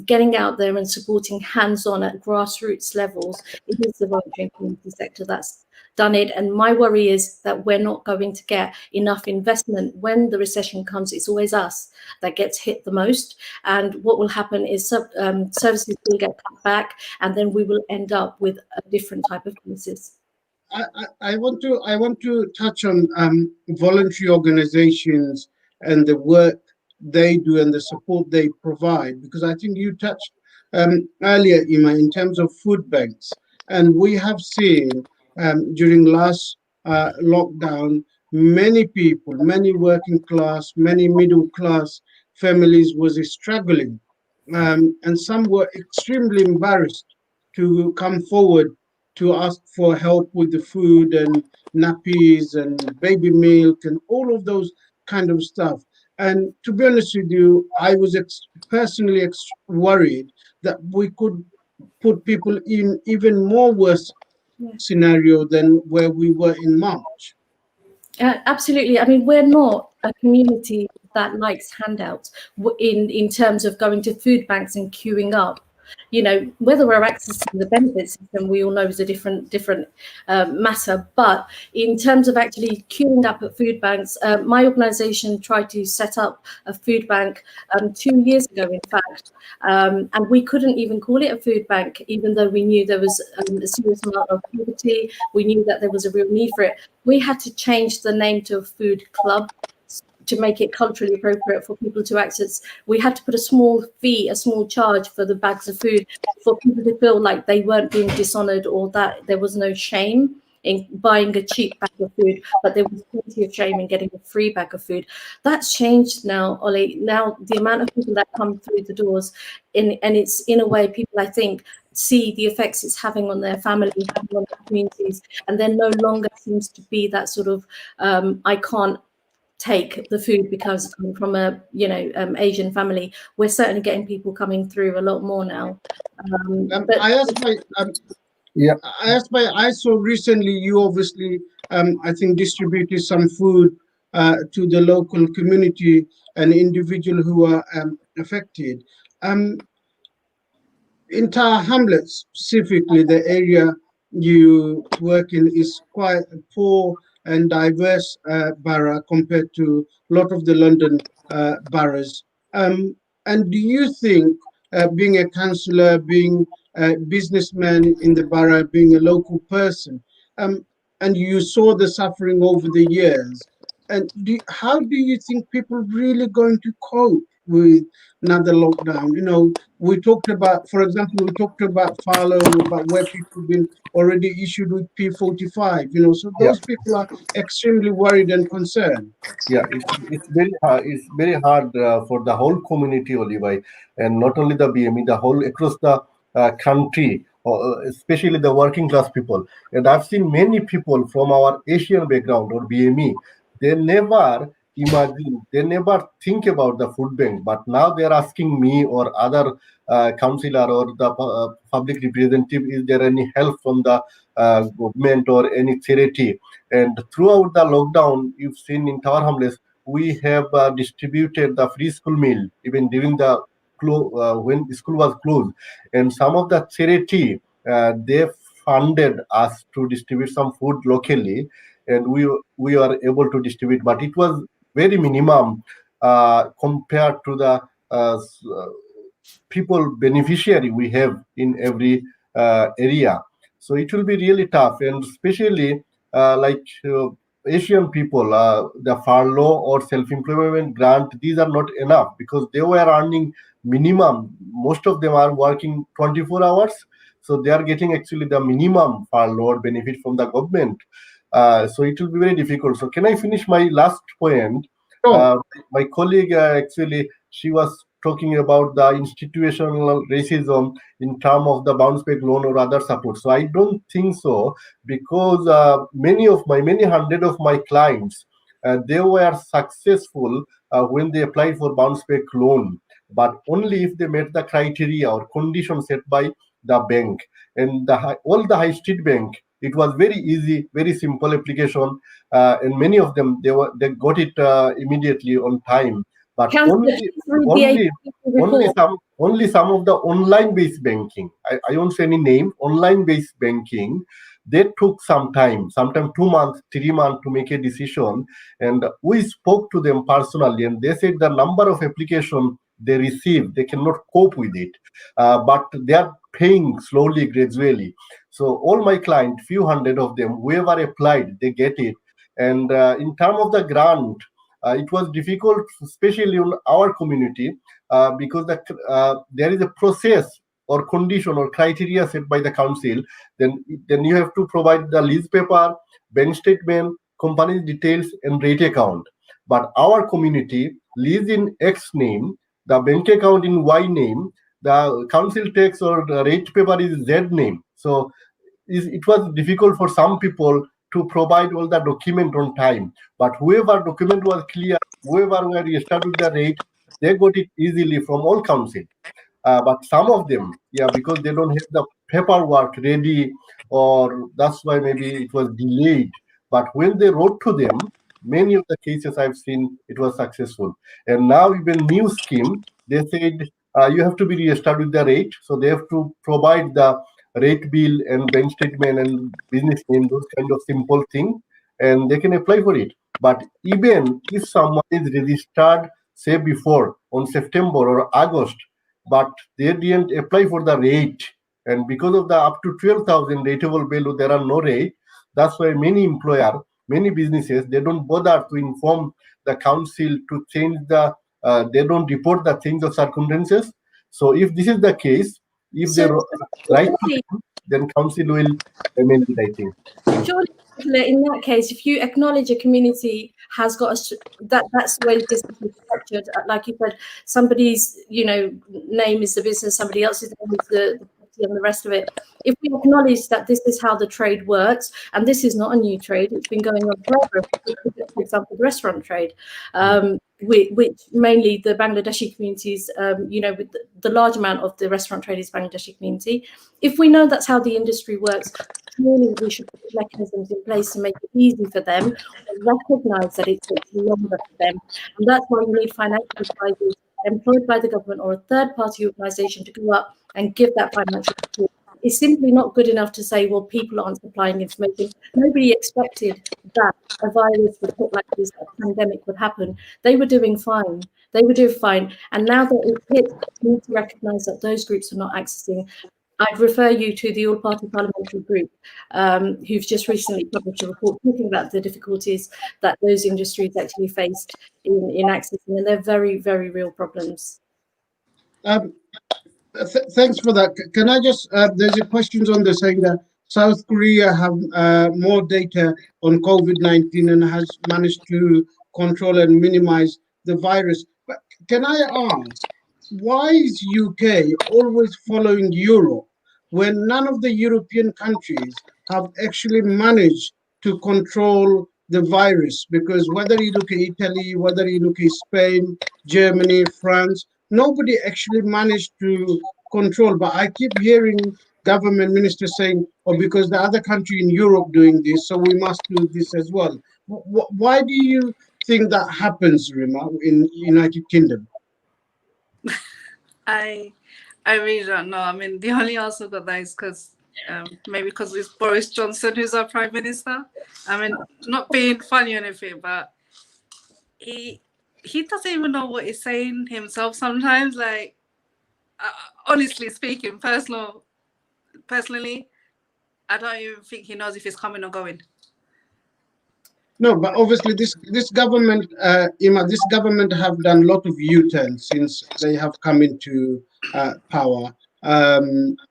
[SPEAKER 3] getting out there and supporting hands-on at grassroots levels, it is the voluntary and community sector that's done it. And my worry is that we're not going to get enough investment. When the recession comes, it's always us that gets hit the most. And what will happen is services will get cut back, and then we will end up with a different type of crisis.
[SPEAKER 1] I want to touch on voluntary organizations and the work they do and the support they provide, because I think you touched earlier, Ima, in terms of food banks, and we have seen during last lockdown, many people, many working class, many middle class families was struggling, and some were extremely embarrassed to come forward to ask for help with the food and nappies and baby milk and all of those kind of stuff. And to be honest with you, I was personally worried that we could put people in even more worse scenario than where we were in March.
[SPEAKER 3] Absolutely. I mean, we're not a community that likes handouts in terms of going to food banks and queuing up. You know, whether we're accessing the benefit system, we all know is a different matter. But in terms of actually queuing up at food banks, my organisation tried to set up a food bank 2 years ago, in fact, and we couldn't even call it a food bank, even though we knew there was a serious amount of poverty. We knew that there was a real need for it. We had to change the name to a food club to make it culturally appropriate for people to access. We had to put a small fee, a small charge for the bags of food for people to feel like they weren't being dishonoured, or that there was no shame in buying a cheap bag of food, but there was plenty of shame in getting a free bag of food. That's changed now, Ollie. Now the amount of people that come through the doors, and it's in a way people, I think, see the effects it's having on their family, having on their communities, and there no longer seems to be that sort of I can't take the food because I'm from a Asian family. We're certainly getting people coming through a lot more now.
[SPEAKER 1] I saw recently you obviously I think distributed some food to the local community and individual who are affected. In Tower Hamlets specifically, the area you work in is quite a poor and diverse borough compared to a lot of the London boroughs. And do you think, being a councillor, being a businessman in the borough, being a local person, and you saw the suffering over the years, and how do you think people really going to cope with another lockdown? You know, we talked about, for example, we talked about furlough, about where people have been already issued with P45, you know, so those people are extremely worried and concerned.
[SPEAKER 2] Yeah, it's very hard. It's very hard for the whole community, Oliver, and not only the BME, the whole across the country, especially the working class people. And I've seen many people from our Asian background or BME. They never imagine, they never think about the food bank, but now they are asking me or other councillor or the public representative, is there any help from the government or any charity? And throughout the lockdown, you've seen in Tower Hamlets, we have distributed the free school meal even during the when school was closed, and some of the charity they funded us to distribute some food locally, and we are able to distribute, but it was very minimum compared to the people beneficiary we have in every area. So it will be really tough, and especially like Asian people, the furlough or self-employment grant, these are not enough because they were earning minimum. Most of them are working 24 hours, so they are getting actually the minimum furlough or benefit from the government. So it will be very difficult. So can I finish my last point?
[SPEAKER 1] Sure.
[SPEAKER 2] My colleague actually, she was talking about the institutional racism in terms of the bounce back loan or other support. So I don't think so, because many hundred of my clients, they were successful when they applied for bounce back loan, but only if they met the criteria or conditions set by the bank. And all the high street bank, it was very easy, very simple application, and many of them they got it immediately on time. But
[SPEAKER 3] Councillor,
[SPEAKER 2] only
[SPEAKER 3] please read the
[SPEAKER 2] only
[SPEAKER 3] APC report.
[SPEAKER 2] only some of the online based banking, I won't say any name, online based banking, they took some time, sometimes 2 months, 3 months to make a decision. And we spoke to them personally, and they said the number of application they receive, they cannot cope with it, but they are paying slowly, gradually. So all my client, few hundred of them, whoever applied, they get it. And in terms of the grant, it was difficult, especially in our community, because there is a process or condition or criteria set by the council. Then you have to provide the lease paper, bank statement, company details, and rate account. But our community, lease in X name, the bank account in Y name, the council tax or the rate paper is Z name. So it was difficult for some people to provide all the document on time. But whoever document was clear, whoever were registered with the rate, they got it easily from all council. But some of them, yeah, because they don't have the paperwork ready, or that's why maybe it was delayed. But when they wrote to them, many of the cases I've seen, it was successful. And now even new scheme, they said you have to be registered with the rate, so they have to provide the rate bill and bank statement and business name, those kind of simple thing, and they can apply for it. But even if someone is registered, say before on September or August, but they didn't apply for the rate, and because of the up to 12,000 rateable value, there are no rate. That's why many employer, many businesses, they don't bother to inform the council to change the they don't report the things of circumstances. So if this is the case, if they
[SPEAKER 3] So,
[SPEAKER 2] write to
[SPEAKER 3] surely,
[SPEAKER 2] them, then council will amend it, I think.
[SPEAKER 3] surely, in that case, if you acknowledge a community has got that's the way the business is structured. Like you said, somebody's name is the business, somebody else's name is the property, and the rest of it. If we acknowledge that this is how the trade works, and this is not a new trade, it's been going on forever. For example, the restaurant trade. Which mainly the Bangladeshi communities, with the large amount of the restaurant trade is Bangladeshi community. If we know that's how the industry works, clearly we should put mechanisms in place to make it easy for them and recognise that it takes longer for them. And that's why we need financial advisors employed by the government or a third-party organisation to go up and give that financial support. It's simply not good enough to say, well, people aren't supplying information. Nobody expected that a virus would hit like this, a pandemic would happen. They were doing fine. They were doing fine. And now that it's hit, we need to recognise that those groups are not accessing. I'd refer you to the All-Party Parliamentary Group, who've just recently published a report talking about the difficulties that those industries actually faced in accessing, and they're very, very real problems.
[SPEAKER 1] Thanks for that. Can I just, there's a questions on the saying that South Korea have more data on COVID-19 and has managed to control and minimize the virus. But can I ask, why is UK always following Europe when none of the European countries have actually managed to control the virus, because whether you look at Italy, whether you look at Spain, Germany, France, nobody actually managed to control. But I keep hearing government ministers saying, "Oh, because the other country in Europe doing this, so we must do this as well." Why do you think that happens, Rima, in United Kingdom?
[SPEAKER 4] I really don't know. I mean, the only answer got that is because maybe because it's Boris Johnson who's our prime minister. I mean, not being funny or anything, but he doesn't even know what he's saying himself sometimes. Like, honestly speaking, personally, I don't even think he knows if he's coming or going.
[SPEAKER 1] No, but obviously this government, Ima, this government have done a lot of U-turns since they have come into power.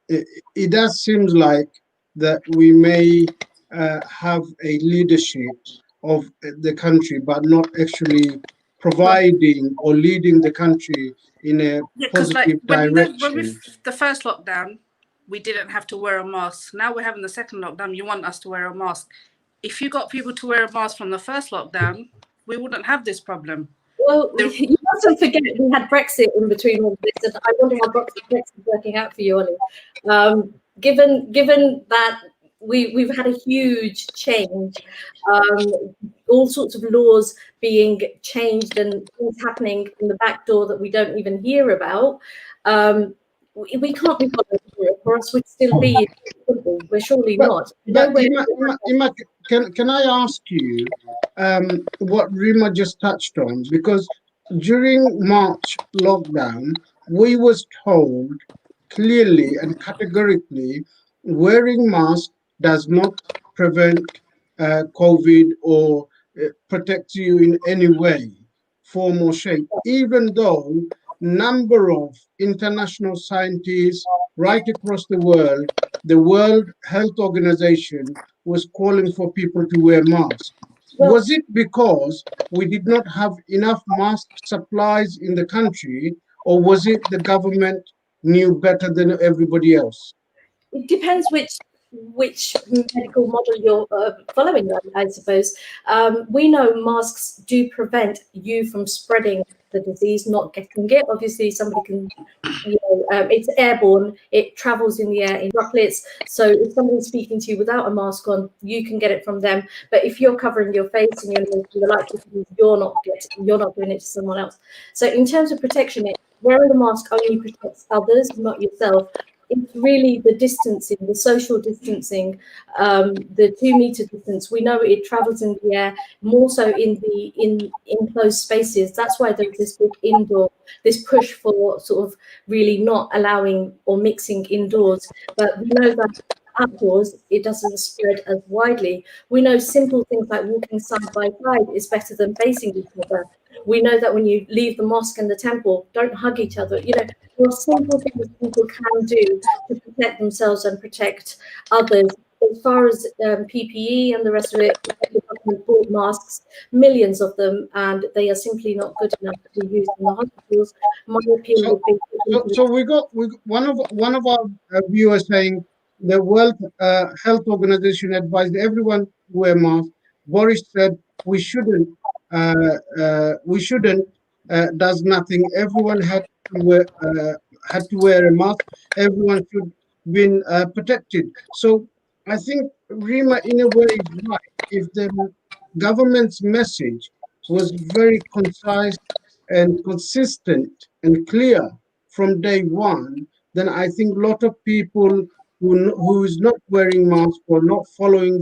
[SPEAKER 1] It does seem like that we may have a leadership of the country, but not actually providing or leading the country in a
[SPEAKER 4] Because like
[SPEAKER 1] positive direction.
[SPEAKER 4] the first lockdown, we didn't have to wear a mask. Now we're having the second lockdown. You want us to wear a mask. If you got people to wear a mask from the first lockdown, we wouldn't have this problem.
[SPEAKER 3] Well, you mustn't forget we had Brexit in between all this, and I wonder how Brexit is working out for you, Ollie. Given that we've had a huge change, all sorts of laws being changed and things happening in the back door that we don't even hear about. We can't be following through, or else we'd still be. We're surely not.
[SPEAKER 1] But Ima, can I ask you what Rima just touched on? Because during March lockdown, we was told clearly and categorically wearing mask does not prevent COVID or protect you in any way, form or shape, even though number of international scientists right across the World Health Organization was calling for people to wear masks. Was it because we did not have enough mask supplies in the country, or was it the government knew better than everybody else?
[SPEAKER 3] It depends which medical model you're following, I suppose. We know masks do prevent you from spreading the disease, not getting it. Obviously, somebody can, it's airborne, it travels in the air in droplets. So if somebody's speaking to you without a mask on, you can get it from them. But if you're covering your face and your nose, the likelihood is you're not doing it to someone else. So in terms of protection, wearing the mask only protects others, not yourself. It's really the distancing, the social distancing, the 2 meter distance. We know it travels in the air more so in enclosed spaces. That's why there's this big this push for sort of really not allowing or mixing indoors. But we know that outdoors, it doesn't spread as widely. We know simple things like walking side by side is better than facing each other. We know that when you leave the mosque and the temple, don't hug each other. There are simple things people can do to protect themselves and protect others. As far as PPE and the rest of it, the government bought masks, millions of them, and they are simply not good enough to be used in the hospitals. My appeal would be.
[SPEAKER 1] So we got one of our viewers saying the World Health Organization advised everyone to wear masks. Boris said we shouldn't. Does nothing. Everyone had to wear a mask. Everyone should be protected. So I think Rima, in a way, is right. If the government's message was very concise and consistent and clear from day one, then I think a lot of people who is not wearing masks or not following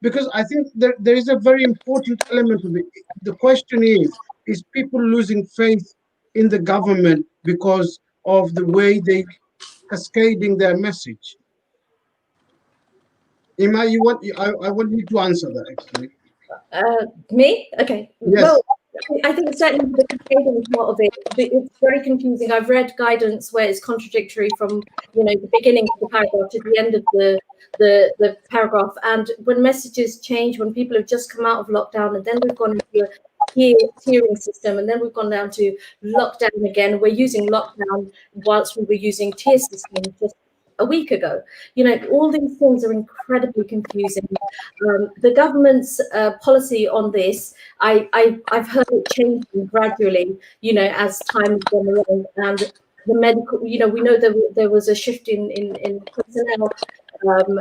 [SPEAKER 1] because I think there is a very important element of it. The question is people losing faith in the government because of the way they cascading their message? Ima, I want you to answer that actually.
[SPEAKER 3] Me? Okay.
[SPEAKER 1] Yes.
[SPEAKER 3] Well, I think certainly the cascading is part of it. It's very confusing. I've read guidance where it's contradictory from the beginning of the paragraph to the end of the paragraph. And when messages change, when people have just come out of lockdown, and then we've gone into a tiering system, and then we've gone down to lockdown again. We're using lockdown whilst we were using tier system just a week ago. All these things are incredibly confusing. The government's policy on this, I've heard it changing gradually, as time has gone along, and the medical, we know there was a shift in personnel,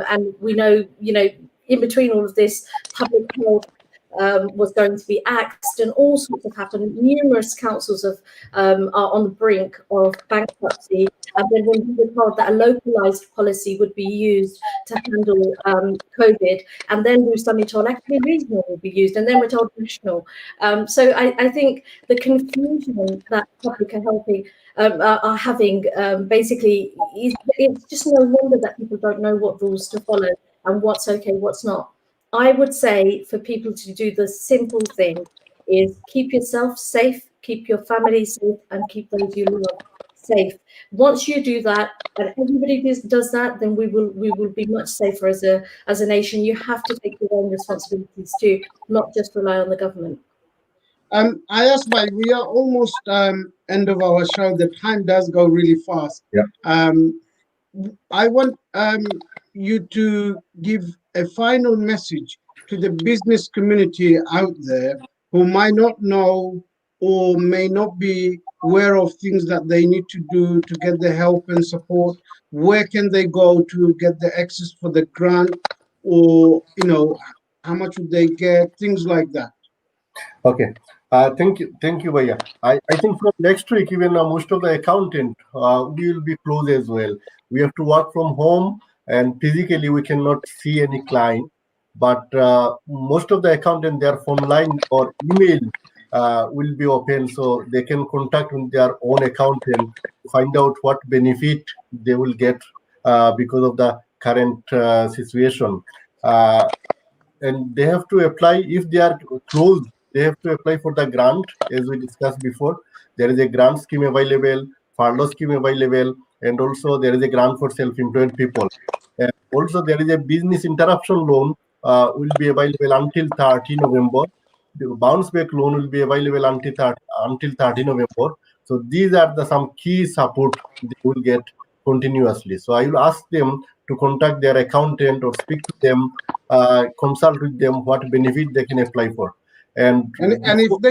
[SPEAKER 3] and we know, in between all of this, public health was going to be axed, and all sorts have happened. Numerous councils are on the brink of bankruptcy. And then when we were told that a localized policy would be used to handle COVID, and then we were suddenly told actually regional will be used, and then we're told national. So I think the confusion that public are having basically it's just no wonder that people don't know what rules to follow and what's okay, what's not. I would say for people to do the simple thing is keep yourself safe, keep your family safe, and keep those you love safe. Once you do that, and everybody does that, then we will be much safer as a nation. You have to take your own responsibilities too, not just rely on the government.
[SPEAKER 1] Ayasbai, we are almost end of our show. The time does go really fast.
[SPEAKER 2] Yeah.
[SPEAKER 1] I want you to give a final message to the business community out there who might not know or may not be aware of things that they need to do to get the help and support. Where can they go to get the access for the grant, or how much would they get, things like that?
[SPEAKER 2] Okay. Thank you, Bhaiya. I think from next week, even most of the accountant will be closed as well. We have to work from home, and physically we cannot see any client. But most of the accountant, their phone line or email will be open, so they can contact with their own accountant to find out what benefit they will get because of the current situation. And they have to apply if they are closed. They have to apply for the grant, as we discussed before. There is a grant scheme available, furlough scheme available, and also there is a grant for self-employed people. And also there is a business interruption loan will be available until 30 November. The bounce back loan will be available until 30 November. So these are some key support they will get continuously. So I will ask them to contact their accountant or speak to them, consult with them what benefit they can apply for. And
[SPEAKER 1] if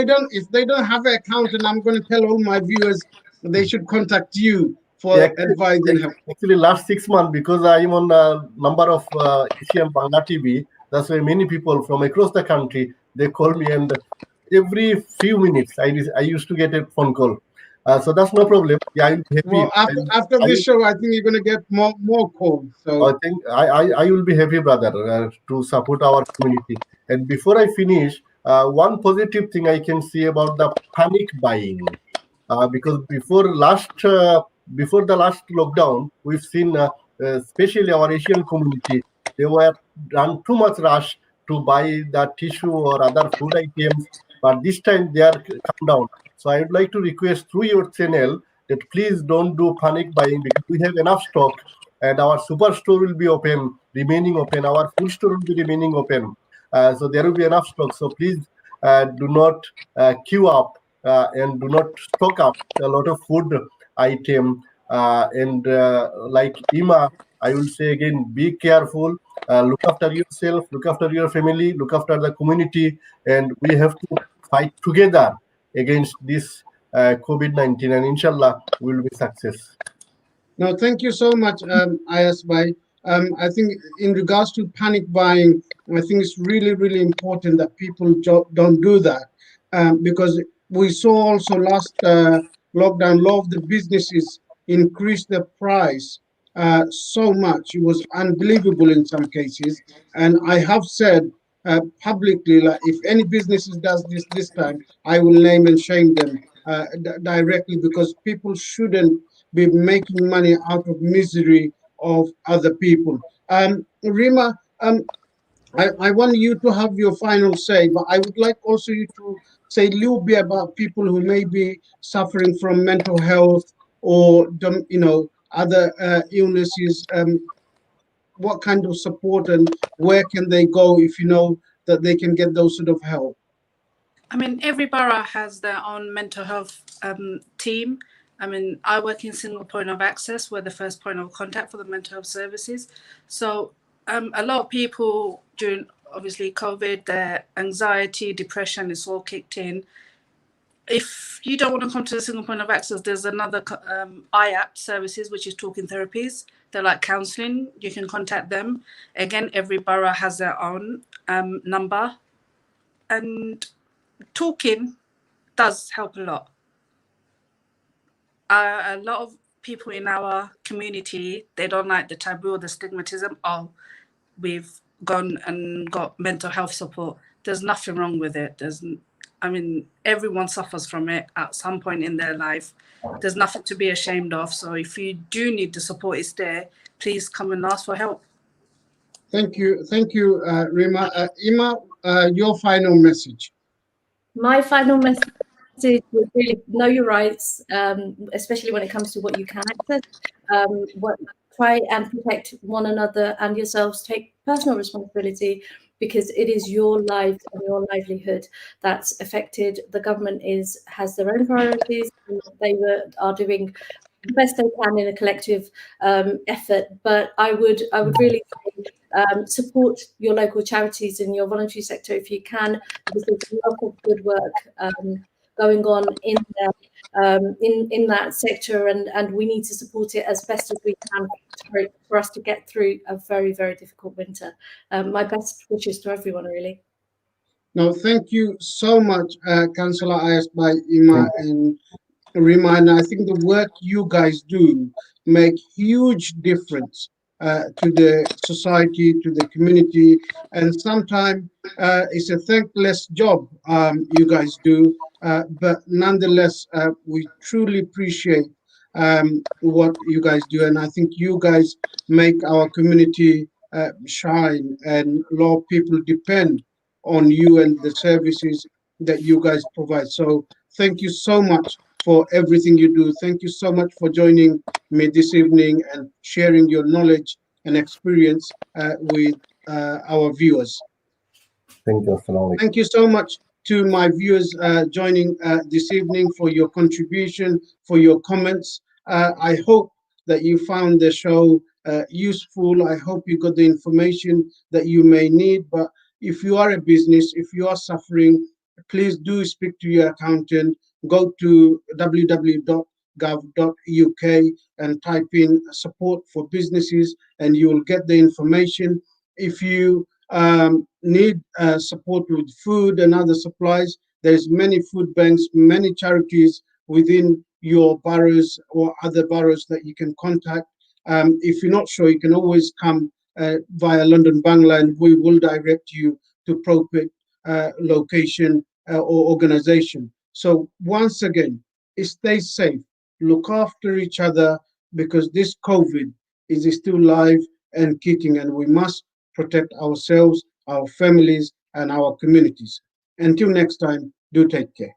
[SPEAKER 1] they don't have an account, and I'm going to tell all my viewers they should contact you for advice and help.
[SPEAKER 2] Actually, last 6 months, because I am on a number of Asian Bangla TV, that's why many people from across the country, they call me, and every few minutes I used to get a phone call. So that's no problem. Yeah, I'm happy.
[SPEAKER 1] Well, after this show, I think you're going to get more calls. So
[SPEAKER 2] I think I will be happy, brother, to support our community. And before I finish, one positive thing I can see about the panic buying, because before the last lockdown, we've seen, especially our Asian community, they were done too much rush to buy the tissue or other food items. But this time they are come down. So I would like to request through your channel that please don't do panic buying, because we have enough stock, and our superstore will be remaining open. Our food store will be remaining open. So there will be enough stock. So please do not queue up and do not stock up a lot of food item. And like Ima, I will say again, be careful. Look after yourself, look after your family, look after the community, and we have to fight together against this COVID-19, and inshallah we will be success.
[SPEAKER 1] no, thank you so much, Ayasbai. I think in regards to panic buying, I think it's really, really important that people don't do that, because we saw also last lockdown, a lot of the businesses increased the price so much. It was unbelievable in some cases. And I have said publicly, like, if any businesses does this time, I will name and shame them directly, because people shouldn't be making money out of misery of other people. Reema, I want you to have your final say, but I would like also you to say a little bit about people who may be suffering from mental health or other illnesses. What kind of support and where can they go if you know that they can get those sort of help?
[SPEAKER 4] I mean, every borough has their own mental health team. I mean, I work in single point of access. We're the first point of contact for the mental health services. So a lot of people during, obviously, COVID, their anxiety, depression is all kicked in. If you don't want to come to the single point of access, there's another IAP services, which is talking therapies. They're like counselling. You can contact them. Again, every borough has their own number. And talking does help a lot. A lot of people in our community, they don't like the taboo or the stigmatism. Oh, we've gone and got mental health support. There's nothing wrong with it. I mean, everyone suffers from it at some point in their life. There's nothing to be ashamed of. So if you do need the support, it's there. Please come and ask for help.
[SPEAKER 1] Thank you, Reema. Ima, your final message.
[SPEAKER 3] My final message would really know your rights, especially when it comes to what you can access. Try and protect one another and yourselves. Take personal responsibility, because it is your lives and your livelihood that's affected. The government has their own priorities. And they are doing the best they can in a collective effort. But I would really say, support your local charities and your voluntary sector if you can, because there's a lot of good work going on in that sector, and we need to support it as best as we can for us to get through a very, very difficult winter. My best wishes to everyone, really.
[SPEAKER 1] No, thank you so much, Councillor Ayas by Ima and Reema. And I think the work you guys do make huge difference to the society, to the community, and sometimes it's a thankless job you guys do, but nonetheless, we truly appreciate what you guys do, and I think you guys make our community shine, and a lot of people depend on you and the services that you guys provide. So thank you so much for everything you do. Thank you so much for joining me this evening and sharing your knowledge and experience with our viewers.
[SPEAKER 2] Thank you. Assalamu alaikum.
[SPEAKER 1] Thank you so much to my viewers joining this evening, for your contribution, for your comments. I hope that you found the show useful. I hope you got the information that you may need. But if you are a business, if you are suffering, please do speak to your accountant. Go to www.gov.uk and type in support for businesses, and you will get the information. If you need support with food and other supplies, there's many food banks, many charities within your boroughs or other boroughs that you can contact. If you're not sure, you can always come via London Bangla, and we will direct you to appropriate location or organization. So once again, stay safe, look after each other, because this COVID is still live and kicking, and we must protect ourselves, our families, and our communities. Until next time, do take care.